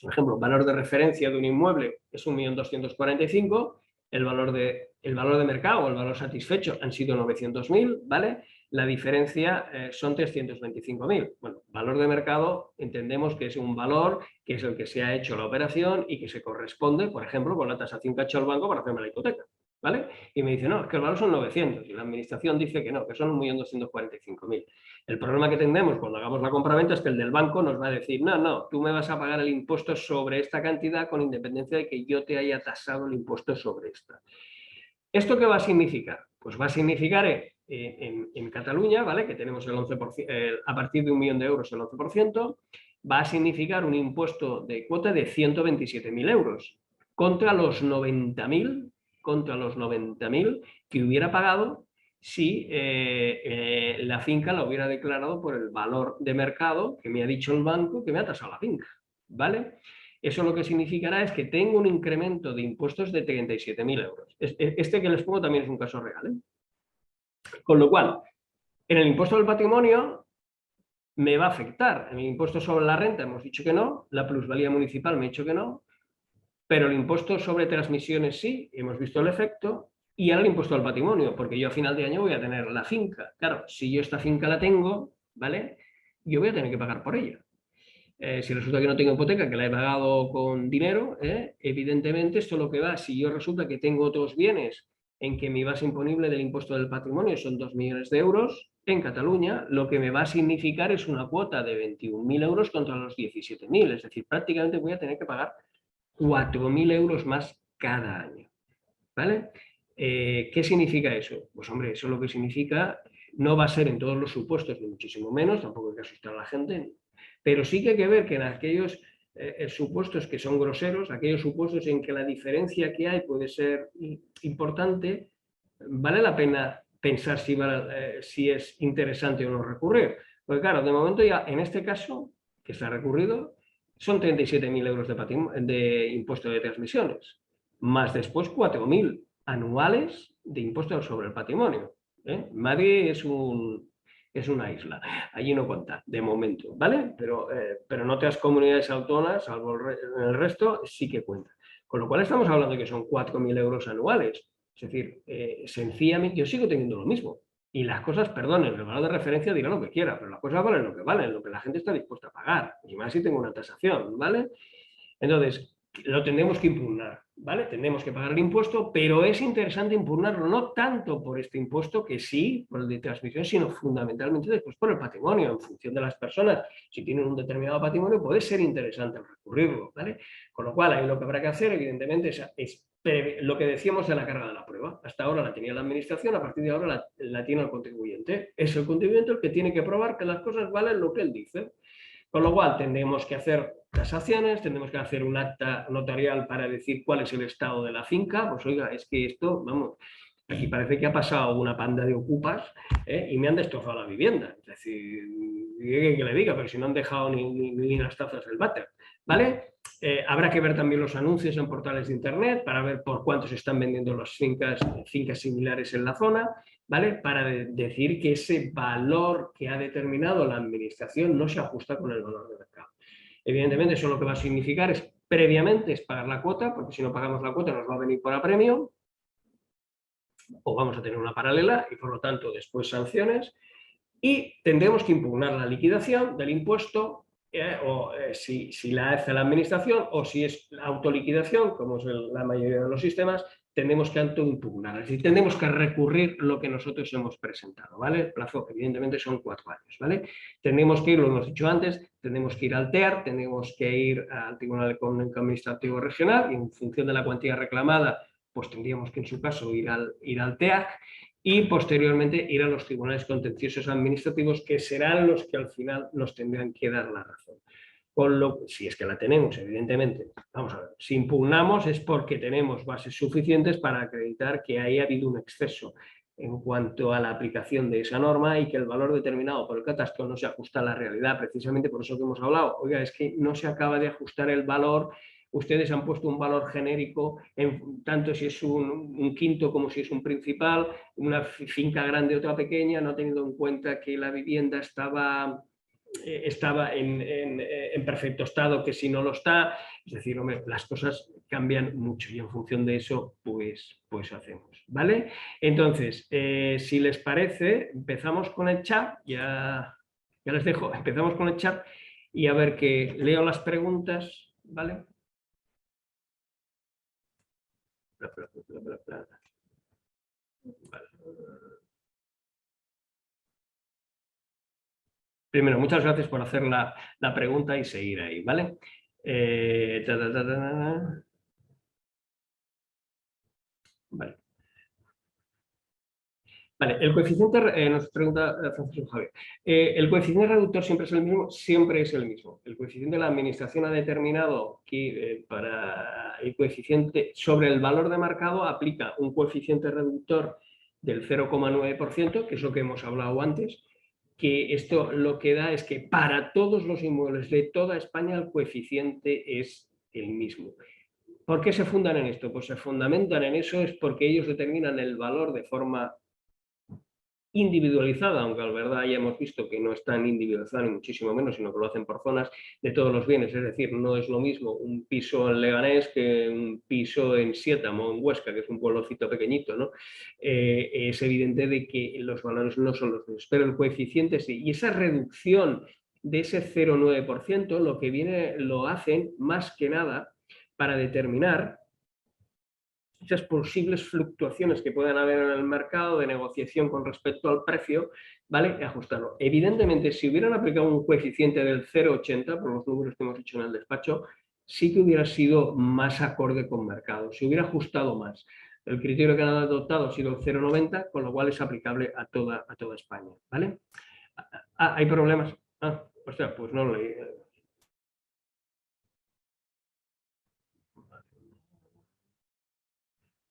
Por ejemplo, valor de referencia de un inmueble es 1.245.000, el valor de mercado o el valor satisfecho han sido 900.000, ¿vale? La diferencia son 325.000. Bueno, valor de mercado entendemos que es un valor que es el que se ha hecho la operación y que se corresponde, por ejemplo, con la tasación que ha hecho el banco para hacerme la hipoteca, ¿vale? Y me dice, no, es que el valor son 900 y la administración dice que no, que son 1.245.000. El problema que tendremos cuando hagamos la compraventa es que el del banco nos va a decir, no, tú me vas a pagar el impuesto sobre esta cantidad con independencia de que yo te haya tasado el impuesto sobre esta. ¿Esto qué va a significar? Pues va a significar en Cataluña, ¿vale? Que tenemos el 11%, a partir de 1 millón de euros el 11%, va a significar un impuesto de cuota de 127.000 euros contra los 90.000 que hubiera pagado si la finca la hubiera declarado por el valor de mercado que me ha dicho el banco que me ha tasado la finca, ¿vale? Eso lo que significará es que tengo un incremento de impuestos de 37.000 euros. Este que les pongo también es un caso real, ¿eh? Con lo cual, en el impuesto del patrimonio me va a afectar. En el impuesto sobre la renta hemos dicho que no, la plusvalía municipal me ha dicho que no, pero el impuesto sobre transmisiones sí, hemos visto el efecto, y ahora el impuesto al patrimonio, porque yo a final de año voy a tener la finca. Claro, si yo esta finca la tengo, ¿vale? Yo voy a tener que pagar por ella. Si resulta que no tengo hipoteca, que la he pagado con dinero, evidentemente esto lo que va, si yo resulta que tengo otros bienes en que mi base imponible del impuesto del patrimonio son 2 millones de euros, en Cataluña lo que me va a significar es una cuota de 21.000 euros contra los 17.000, es decir, prácticamente voy a tener que pagar 4.000 euros más cada año, ¿vale? ¿Qué significa eso? Pues hombre, eso lo que significa, no va a ser en todos los supuestos, ni muchísimo menos, tampoco hay que asustar a la gente, pero sí que hay que ver que en aquellos supuestos que son groseros, aquellos supuestos en que la diferencia que hay puede ser importante, vale la pena pensar si es interesante o no recurrir. Porque claro, de momento ya en este caso, que se ha recurrido, son 37.000 euros de impuesto de transmisiones, más después 4.000 anuales de impuestos sobre el patrimonio. Madrid es una isla, allí no cuenta, de momento, ¿vale? Pero en otras comunidades autónomas, salvo el resto, sí que cuenta. Con lo cual estamos hablando de que son 4.000 euros anuales. Es decir, sencillamente yo sigo teniendo lo mismo. Y las cosas, perdonen, el valor de referencia dirá lo que quiera, pero las cosas valen lo que la gente está dispuesta a pagar. Y más si tengo una tasación, ¿vale? Entonces, lo tendremos que impugnar, ¿vale? Tendremos que pagar el impuesto, pero es interesante impugnarlo no tanto por este impuesto, que sí, por el de transmisión, sino fundamentalmente después por el patrimonio, en función de las personas. Si tienen un determinado patrimonio, puede ser interesante recurrirlo, ¿vale? Con lo cual, ahí lo que habrá que hacer, evidentemente, es lo que decíamos de la carga de la prueba. Hasta ahora la tenía la administración, a partir de ahora la tiene el contribuyente. Es el contribuyente el que tiene que probar que las cosas valen lo que él dice. Con lo cual, tendremos que hacer tasaciones, tendremos que hacer un acta notarial para decir cuál es el estado de la finca. Pues oiga, es que esto, vamos, aquí parece que ha pasado una panda de ocupas y me han destrozado la vivienda. Es decir, que le diga, pero si no han dejado ni las tazas del váter, ¿vale? Habrá que ver también los anuncios en portales de internet para ver por cuánto se están vendiendo las fincas similares en la zona, ¿vale? Para decir que ese valor que ha determinado la administración no se ajusta con el valor de mercado. Evidentemente, eso lo que va a significar es, previamente, es pagar la cuota, porque si no pagamos la cuota nos va a venir por apremio, o vamos a tener una paralela y, por lo tanto, después sanciones, y tendremos que impugnar la liquidación del impuesto, si la hace la administración, o si es la autoliquidación, como es la mayoría de los sistemas, tendremos que autoimpugnar. Es decir, tendremos que recurrir lo que nosotros hemos presentado, ¿vale? El plazo, evidentemente, son 4 años, ¿vale? Tendremos que ir, lo hemos dicho antes, tendremos que ir al TEAR, tenemos que ir al Tribunal Económico Administrativo Regional, y en función de la cuantía reclamada, pues tendríamos que, en su caso, ir al TEAC, y posteriormente ir a los tribunales contenciosos administrativos, que serán los que al final nos tendrán que dar la razón. Si es que la tenemos, evidentemente. Vamos a ver, si impugnamos es porque tenemos bases suficientes para acreditar que ahí ha habido un exceso en cuanto a la aplicación de esa norma y que el valor determinado por el catastro no se ajusta a la realidad. Precisamente por eso que hemos hablado. Oiga, es que no se acaba de ajustar el valor. Ustedes han puesto un valor genérico, tanto si es un quinto como si es un principal, una finca grande, otra pequeña, no teniendo en cuenta que la vivienda estaba en perfecto estado, que si no lo está. Es decir, hombre, las cosas cambian mucho y en función de eso, pues hacemos, ¿vale? Entonces, si les parece, empezamos con el chat, ya les dejo, empezamos con el chat y a ver que leo las preguntas, ¿vale? Vale. Primero, muchas gracias por hacer la pregunta y seguir ahí, ¿vale? Vale. Vale, el coeficiente, nos pregunta Francisco Javier, ¿el coeficiente reductor siempre es el mismo? Siempre es el mismo. El coeficiente de la administración ha determinado que para el coeficiente sobre el valor de mercado aplica un coeficiente reductor del 0,9%, que es lo que hemos hablado antes, que esto lo que da es que para todos los inmuebles de toda España el coeficiente es el mismo. ¿Por qué se fundan en esto? Pues se fundamentan en eso es porque ellos determinan el valor de forma individualizada, aunque la verdad ya hemos visto que no es tan individualizada ni muchísimo menos, sino que lo hacen por zonas de todos los bienes. Es decir, no es lo mismo un piso en Leganés que un piso en Siétamo o en Huesca, que es un pueblocito pequeñito, ¿no? Es evidente de que los valores no son los mismos, pero el coeficiente sí. Y esa reducción de ese 0,9% lo hacen más que nada para determinar esas posibles fluctuaciones que puedan haber en el mercado de negociación con respecto al precio, ¿vale? Y ajustarlo. Evidentemente, si hubieran aplicado un coeficiente del 0,80, por los números que hemos hecho en el despacho, sí que hubiera sido más acorde con mercado, se hubiera ajustado más. El criterio que han adoptado ha sido el 0,90, con lo cual es aplicable a toda España, ¿vale? ¿Hay problemas? Ostras, pues no lo leí.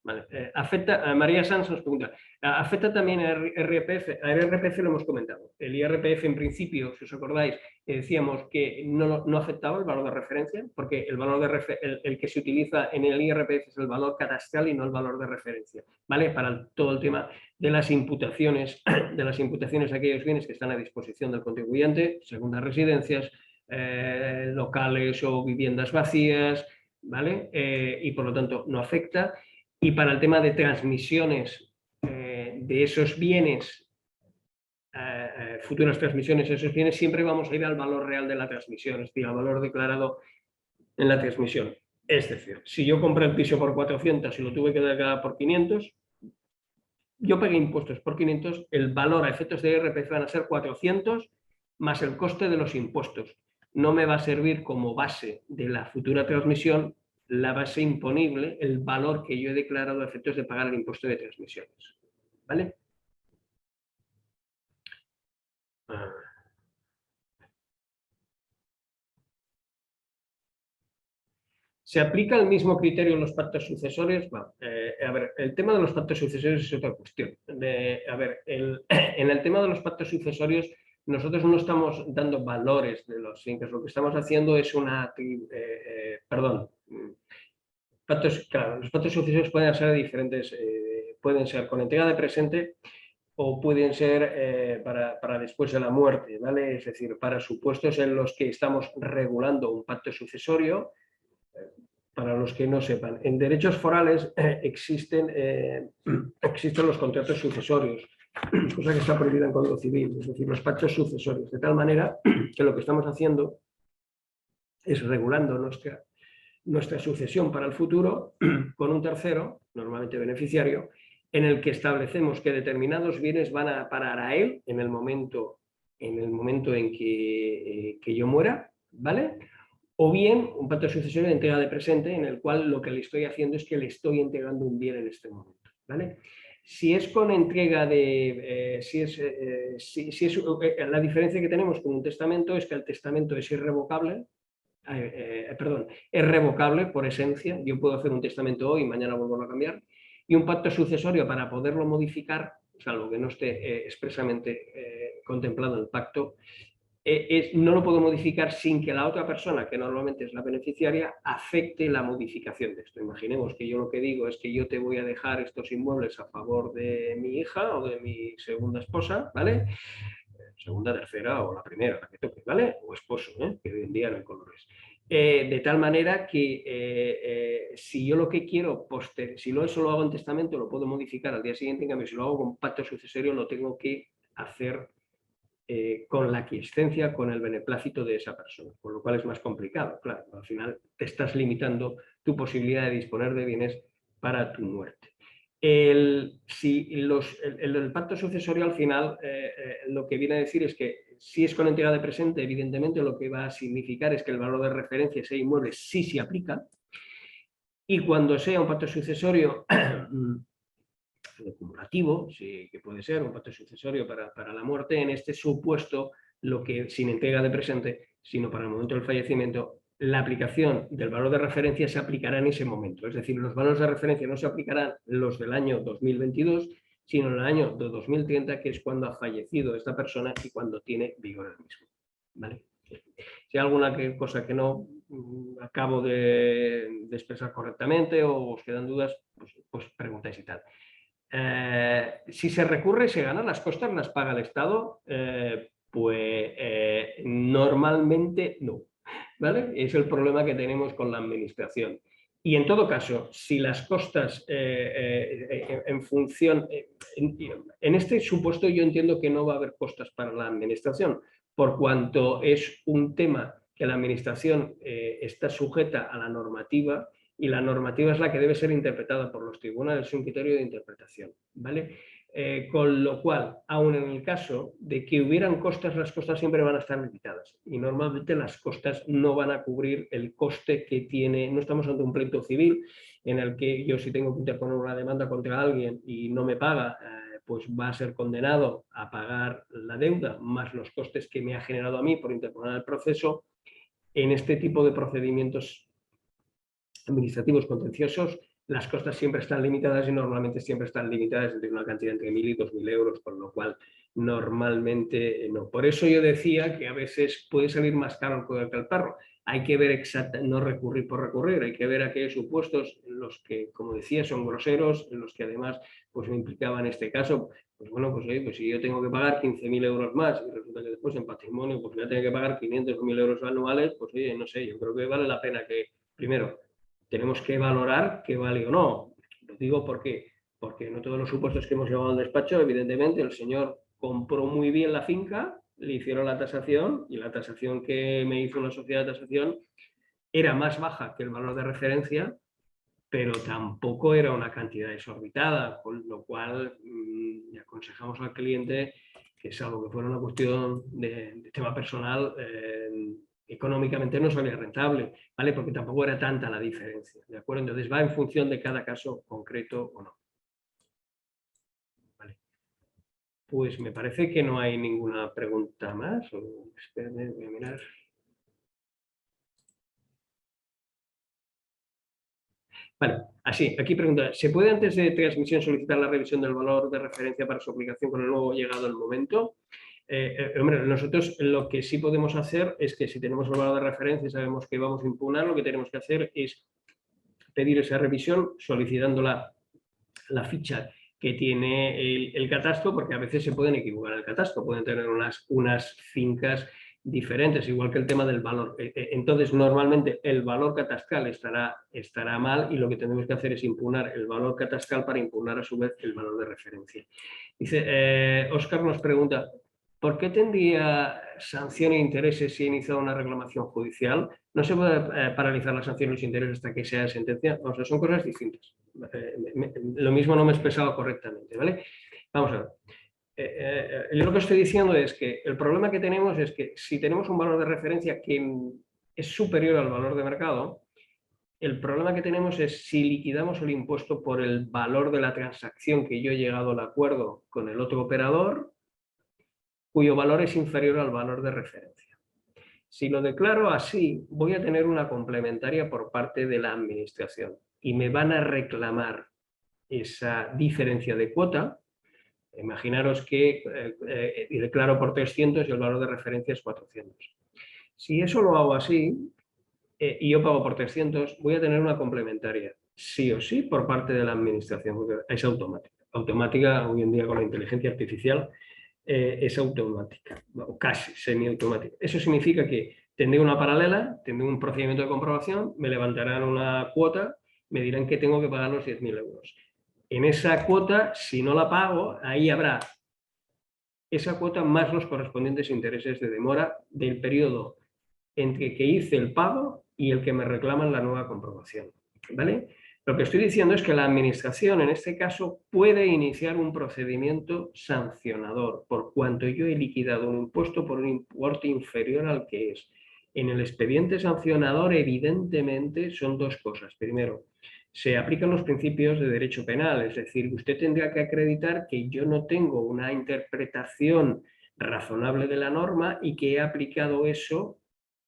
Vale. María Sanz nos pregunta, ¿afecta también a IRPF? A IRPF lo hemos comentado. El IRPF, en principio, si os acordáis, decíamos que no afectaba el valor de referencia, porque el valor el que se utiliza en el IRPF es el valor catastral y no el valor de referencia, ¿vale? Para todo el tema de las imputaciones, a aquellos bienes que están a disposición del contribuyente, segundas residencias, locales o viviendas vacías, ¿vale? Y por lo tanto no afecta. Y para el tema de transmisiones de esos bienes, futuras transmisiones de esos bienes, siempre vamos a ir al valor real de la transmisión, es decir, al valor declarado en la transmisión. Es decir, si yo compré el piso por 400 y lo tuve que declarar por 500, yo pagué impuestos por 500, el valor a efectos de IRPF van a ser 400 más el coste de los impuestos. No me va a servir como base de la futura transmisión la base imponible, el valor que yo he declarado a efectos de pagar el impuesto de transmisiones. ¿Vale? ¿Se aplica el mismo criterio en los pactos sucesorios? Bueno, a ver, el tema de los pactos sucesorios es otra cuestión. En el tema de los pactos sucesorios nosotros no estamos dando valores de los fincas, lo que estamos haciendo es claro, los pactos sucesorios pueden ser diferentes, pueden ser con entrega de presente o pueden ser para después de la muerte, ¿vale? Es decir, para supuestos en los que estamos regulando un pacto sucesorio. Para los que no sepan, en derechos forales existen los contratos sucesorios, cosa que está prohibida en Código Civil, es decir, los pactos sucesorios, de tal manera que lo que estamos haciendo es regulando nuestra sucesión para el futuro con un tercero, normalmente beneficiario, en el que establecemos que determinados bienes van a parar a él en el momento en que yo muera, ¿vale? O bien un pacto sucesorio de entrega de presente en el cual lo que le estoy haciendo es que le estoy entregando un bien en este momento, ¿vale? Si es con entrega de... la diferencia que tenemos con un testamento es que el testamento es irrevocable, es revocable por esencia. Yo puedo hacer un testamento hoy y mañana vuelvo a cambiar. Y un pacto sucesorio, para poderlo modificar, salvo que no esté expresamente contemplado en el pacto, no lo puedo modificar sin que la otra persona, que normalmente es la beneficiaria, afecte la modificación de esto. Imaginemos que yo lo que digo es que yo te voy a dejar estos inmuebles a favor de mi hija o de mi segunda esposa, ¿vale? Segunda, tercera o la primera, la que toque, ¿vale? O esposo, que hoy en día no hay colores. De tal manera que si yo lo que quiero, si eso lo hago en testamento, lo puedo modificar al día siguiente. En cambio, si lo hago con pacto sucesorio, lo tengo que hacer con la aquiescencia, con el beneplácito de esa persona, con lo cual es más complicado. Claro, al final te estás limitando tu posibilidad de disponer de bienes para tu muerte. El pacto sucesorio al final lo que viene a decir es que si es con entrega de presente, evidentemente lo que va a significar es que el valor de referencia ese inmueble sí se aplica, y cuando sea un pacto sucesorio acumulativo, sí, que puede ser un pacto sucesorio para la muerte, en este supuesto, lo que sin entrega de presente, sino para el momento del fallecimiento, la aplicación del valor de referencia se aplicará en ese momento. Es decir, los valores de referencia no se aplicarán los del año 2022, sino en el año de 2030, que es cuando ha fallecido esta persona y cuando tiene vigor el mismo. ¿Vale? Si hay alguna cosa que no acabo de expresar correctamente o os quedan dudas, pues preguntáis y tal. Si se recurre y se gana, las costas las paga el Estado, normalmente no, ¿vale? Es el problema que tenemos con la administración. Y en todo caso, si las costas en función... en este supuesto yo entiendo que no va a haber costas para la administración, por cuanto es un tema que la administración está sujeta a la normativa, y la normativa es la que debe ser interpretada por los tribunales, es un criterio de interpretación, ¿vale? Con lo cual, aun en el caso de que hubieran costas, las costas siempre van a estar limitadas y normalmente las costas no van a cubrir el coste que tiene. No estamos ante un pleito civil en el que yo, si tengo que interponer una demanda contra alguien y no me paga, pues va a ser condenado a pagar la deuda más los costes que me ha generado a mí por interponer el proceso. En este tipo de procedimientos administrativos contenciosos, las costas siempre están limitadas y normalmente siempre están limitadas entre una cantidad entre 1.000 y 2.000 euros, con lo cual normalmente no. Por eso yo decía que a veces puede salir más caro el collar que el perro. Hay que ver no recurrir por recurrir, hay que ver aquellos supuestos en los que, como decía, son groseros, en los que además pues me implicaba en este caso, pues bueno, pues, oye, pues si yo tengo que pagar 15.000 euros más y resulta que después en patrimonio pues voy a tener que pagar 500 o 1.000 euros anuales, pues oye, no sé, yo creo que vale la pena que, primero, tenemos que valorar que vale o no. Lo digo porque no todos los supuestos que hemos llevado al despacho, evidentemente el señor compró muy bien la finca, le hicieron la tasación y la tasación que me hizo una sociedad de tasación era más baja que el valor de referencia, pero tampoco era una cantidad exorbitada, con lo cual le aconsejamos al cliente que, salvo que fuera una cuestión de tema personal, económicamente no salía rentable, ¿vale? Porque tampoco era tanta la diferencia, ¿de acuerdo? Entonces va en función de cada caso concreto o no. ¿Vale? Pues me parece que no hay ninguna pregunta más. Espérame, voy a mirar. Vale, así, aquí pregunta, ¿se puede antes de transmisión solicitar la revisión del valor de referencia para su aplicación con el nuevo llegado al momento? Hombre, nosotros lo que sí podemos hacer es que si tenemos el valor de referencia y sabemos que vamos a impugnar, lo que tenemos que hacer es pedir esa revisión solicitando la ficha que tiene el catastro, porque a veces se pueden equivocar el catastro, pueden tener unas fincas diferentes, igual que el tema del valor. Entonces, normalmente el valor catastral estará mal y lo que tenemos que hacer es impugnar el valor catastral para impugnar a su vez el valor de referencia. Dice, Óscar nos pregunta, ¿por qué tendría sanción e intereses si he iniciado una reclamación judicial? No se puede paralizar la sanción y los intereses hasta que sea sentencia. O sea, son cosas distintas. Lo mismo no me he expresado correctamente, ¿vale? Vamos a ver. Yo lo que estoy diciendo es que el problema que tenemos es que si tenemos un valor de referencia que es superior al valor de mercado, el problema que tenemos es si liquidamos el impuesto por el valor de la transacción que yo he llegado al acuerdo con el otro operador, cuyo valor es inferior al valor de referencia. Si lo declaro así, voy a tener una complementaria por parte de la administración y me van a reclamar esa diferencia de cuota. Imaginaros que declaro por 300 y el valor de referencia es 400. Si eso lo hago así y yo pago por 300, voy a tener una complementaria, sí o sí, por parte de la administración, porque es automática. Automática, hoy en día con la inteligencia artificial, es automática, o casi semiautomática. Eso significa que tendré una paralela, tendré un procedimiento de comprobación, me levantarán una cuota, me dirán que tengo que pagar los 10.000 euros. En esa cuota, si no la pago, ahí habrá esa cuota más los correspondientes intereses de demora del periodo entre que hice el pago y el que me reclaman la nueva comprobación. ¿Vale? Lo que estoy diciendo es que la administración, en este caso, puede iniciar un procedimiento sancionador por cuanto yo he liquidado un impuesto por un importe inferior al que es. En el expediente sancionador, evidentemente, son dos cosas. Primero, se aplican los principios de derecho penal, es decir, usted tendría que acreditar que yo no tengo una interpretación razonable de la norma y que he aplicado eso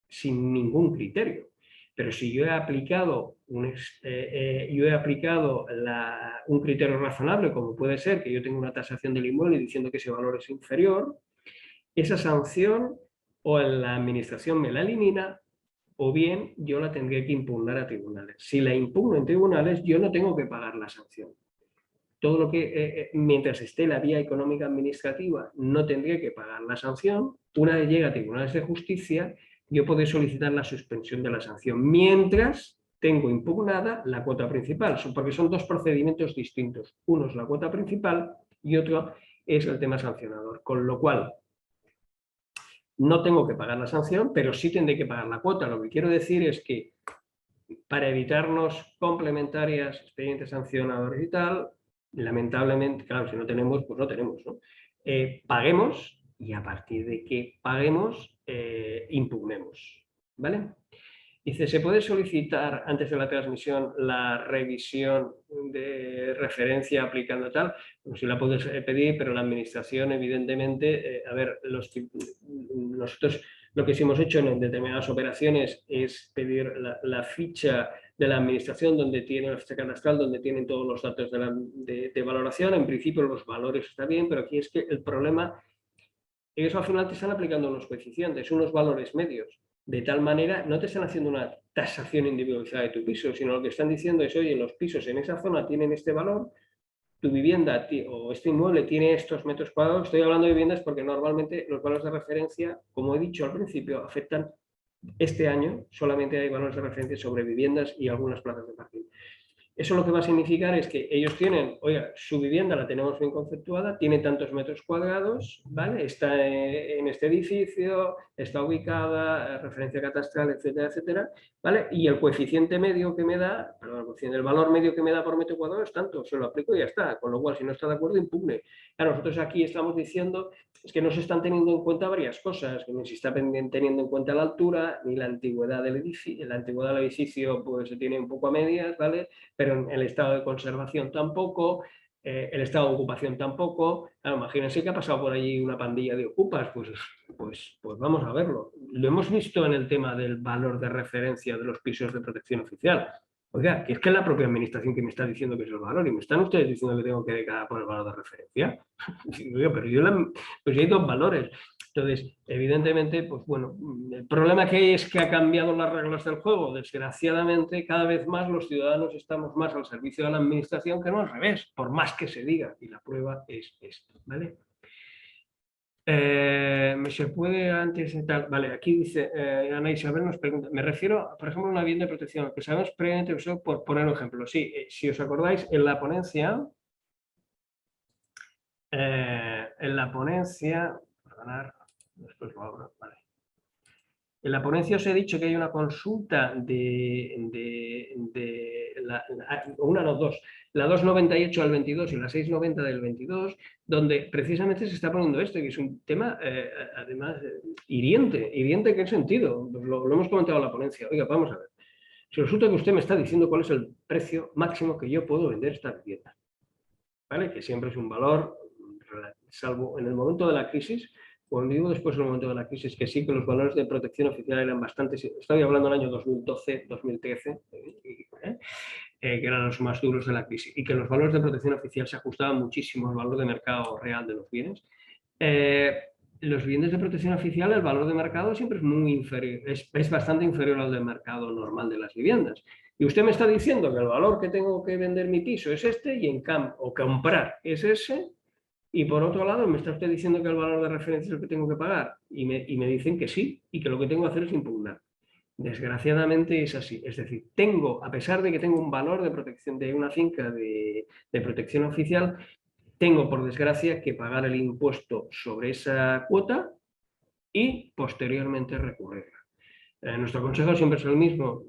sin ningún criterio. Pero si yo he aplicado un criterio razonable, como puede ser que yo tenga una tasación del inmueble diciendo que ese valor es inferior, esa sanción o la administración me la elimina o bien yo la tendría que impugnar a tribunales. Si la impugno en tribunales, yo no tengo que pagar la sanción. Todo lo que, mientras esté la vía económica administrativa, no tendría que pagar la sanción. Una vez llega a tribunales de justicia, yo podré solicitar la suspensión de la sanción, mientras tengo impugnada la cuota principal, porque son dos procedimientos distintos. Uno es la cuota principal y otro es el tema sancionador, con lo cual no tengo que pagar la sanción, pero sí tendré que pagar la cuota. Lo que quiero decir es que para evitarnos complementarias, expedientes sancionadores y tal, lamentablemente, claro, si no tenemos, pues no tenemos, ¿no? Paguemos y a partir de que paguemos, impugnemos, ¿vale? Dice, ¿se puede solicitar antes de la transmisión la revisión de referencia aplicando tal? Pues sí la puedes pedir, pero la administración, evidentemente, a ver, nosotros lo que sí hemos hecho en determinadas operaciones es pedir la ficha de la administración donde tiene la ficha catastral, donde tienen todos los datos de valoración. En principio los valores están bien, pero aquí es que el problema, ellos al final te están aplicando unos coeficientes, unos valores medios. De tal manera, no te están haciendo una tasación individualizada de tu piso, sino lo que están diciendo es, oye, los pisos en esa zona tienen este valor, tu vivienda o este inmueble tiene estos metros cuadrados. Estoy hablando de viviendas porque normalmente los valores de referencia, como he dicho al principio, afectan este año, solamente hay valores de referencia sobre viviendas y algunas plazas de parking. Eso lo que va a significar es que ellos tienen, oiga, su vivienda la tenemos bien conceptuada, tiene tantos metros cuadrados, ¿vale? Está en este edificio, está ubicada, referencia catastral, etcétera, etcétera, ¿vale? Y el coeficiente medio que me da, perdón, el valor medio que me da por metro cuadrado es tanto, se lo aplico y ya está, con lo cual si no está de acuerdo, impugne. Claro, nosotros aquí estamos diciendo es que no se están teniendo en cuenta varias cosas, que no se está teniendo en cuenta la altura, ni la antigüedad del edificio, la antigüedad del edificio pues se tiene un poco a medias, ¿vale? Pero en el estado de conservación tampoco, el estado de ocupación tampoco. Claro, imagínense que ha pasado por allí una pandilla de ocupas, pues vamos a verlo. Lo hemos visto en el tema del valor de referencia de los pisos de protección oficial. Oiga, que es que es la propia administración que me está diciendo que es el valor y me están ustedes diciendo que tengo que declarar por el valor de referencia. Oiga, pero pues hay dos valores. Entonces, evidentemente, pues bueno, el problema que hay es que ha cambiado las reglas del juego. Desgraciadamente, cada vez más los ciudadanos estamos más al servicio de la administración que no al revés, por más que se diga. Y la prueba es esta, ¿vale? Se puede antes de tal. Vale, aquí dice Ana Isabel nos pregunta. Me refiero, por ejemplo, a una vivienda de protección, que sabemos previamente, por poner un ejemplo. Sí, si os acordáis, en la ponencia, perdonad, después lo abro, vale. En la ponencia os he dicho que hay una consulta una, no, dos, la 298 al 22 y la 690 del 22, donde precisamente se está poniendo esto, que es un tema, además, hiriente. ¿Hiriente en qué sentido? Pues lo hemos comentado en la ponencia. Oiga, vamos a ver. Si resulta que usted me está diciendo cuál es el precio máximo que yo puedo vender esta vivienda, ¿vale? Que siempre es un valor, salvo en el momento de la crisis. Cuando digo después del momento de la crisis, que sí que los valores de protección oficial eran bastantes, estoy hablando del año 2012, 2013, que eran los más duros de la crisis, y que los valores de protección oficial se ajustaban muchísimo al valor de mercado real de los bienes. Los bienes de protección oficial, el valor de mercado siempre es muy inferior, es bastante inferior al del mercado normal de las viviendas. Y usted me está diciendo que el valor que tengo que vender mi piso es este y en cambio, o comprar es ese, y por otro lado me está usted diciendo que el valor de referencia es el que tengo que pagar y me dicen que sí y que lo que tengo que hacer es impugnar. Desgraciadamente es así. Es decir, tengo, a pesar de que tengo un valor de protección de una finca de protección oficial, tengo por desgracia que pagar el impuesto sobre esa cuota y posteriormente recurrirla. Nuestro consejo siempre es el mismo.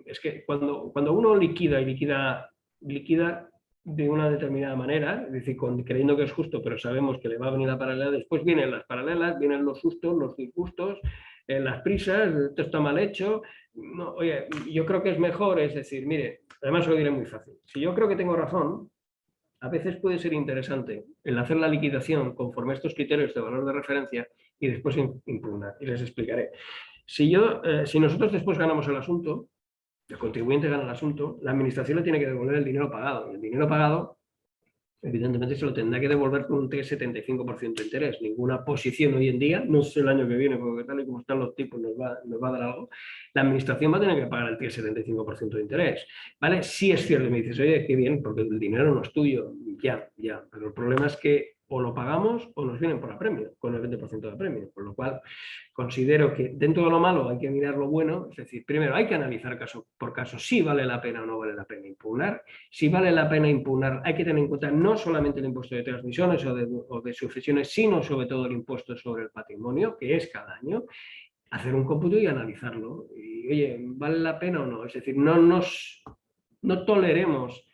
Es que cuando uno liquida de una determinada manera, es decir, creyendo que es justo, pero sabemos que le va a venir la paralela, después vienen las paralelas, vienen los sustos, los disgustos, las prisas, esto está mal hecho. No, oye, yo creo que es mejor, es decir, mire, además lo diré muy fácil. Si yo creo que tengo razón, a veces puede ser interesante el hacer la liquidación conforme a estos criterios de valor de referencia y después impugnar. Y les explicaré. Si nosotros después ganamos el asunto, el contribuyente gana el asunto, la administración le tiene que devolver el dinero pagado. Y el dinero pagado, evidentemente, se lo tendrá que devolver con un 3,75% de interés. Ninguna posición hoy en día, no sé el año que viene, porque tal y como están los tipos nos va a dar algo, la administración va a tener que pagar el 3,75% de interés. ¿Vale? Sí es cierto, me dices, oye, qué bien, porque el dinero no es tuyo. Ya, pero el problema es que o lo pagamos o nos vienen por apremio, con el 20% de apremio. Con lo cual, considero que dentro de lo malo hay que mirar lo bueno, es decir, primero hay que analizar caso por caso si vale la pena o no vale la pena impugnar. Si vale la pena impugnar, hay que tener en cuenta no solamente el impuesto de transmisiones o de sucesiones, sino sobre todo el impuesto sobre el patrimonio, que es cada año, hacer un cómputo y analizarlo. Y, oye, ¿vale la pena o no? Es decir, no toleremos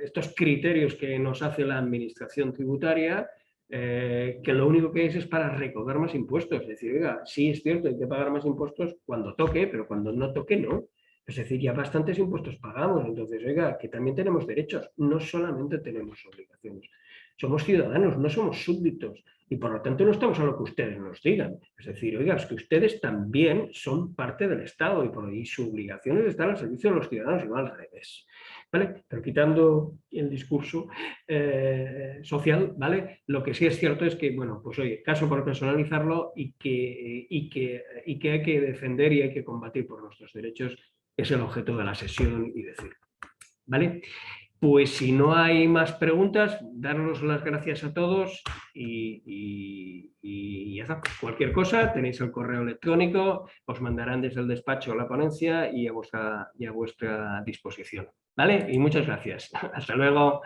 estos criterios que nos hace la administración tributaria, que lo único que es para recaudar más impuestos. Es decir, oiga, sí es cierto, hay que pagar más impuestos cuando toque, pero cuando no toque, no. Es decir, ya bastantes impuestos pagamos. Entonces, oiga, que también tenemos derechos, no solamente tenemos obligaciones. Somos ciudadanos, no somos súbditos. Y por lo tanto no estamos a lo que ustedes nos digan. Es decir, oiga, es que ustedes también son parte del Estado y por ahí su obligación es estar al servicio de los ciudadanos y no al revés. ¿Vale? Pero quitando el discurso social, ¿vale? Lo que sí es cierto es que, bueno, pues oye, caso por personalizarlo y que hay que defender y hay que combatir por nuestros derechos, es el objeto de la sesión y decirlo. ¿Vale? Pues si no hay más preguntas, daros las gracias a todos y ya está. Cualquier cosa, tenéis el correo electrónico, os mandarán desde el despacho la ponencia y a vuestra disposición. ¿Vale? Y muchas gracias. Hasta luego.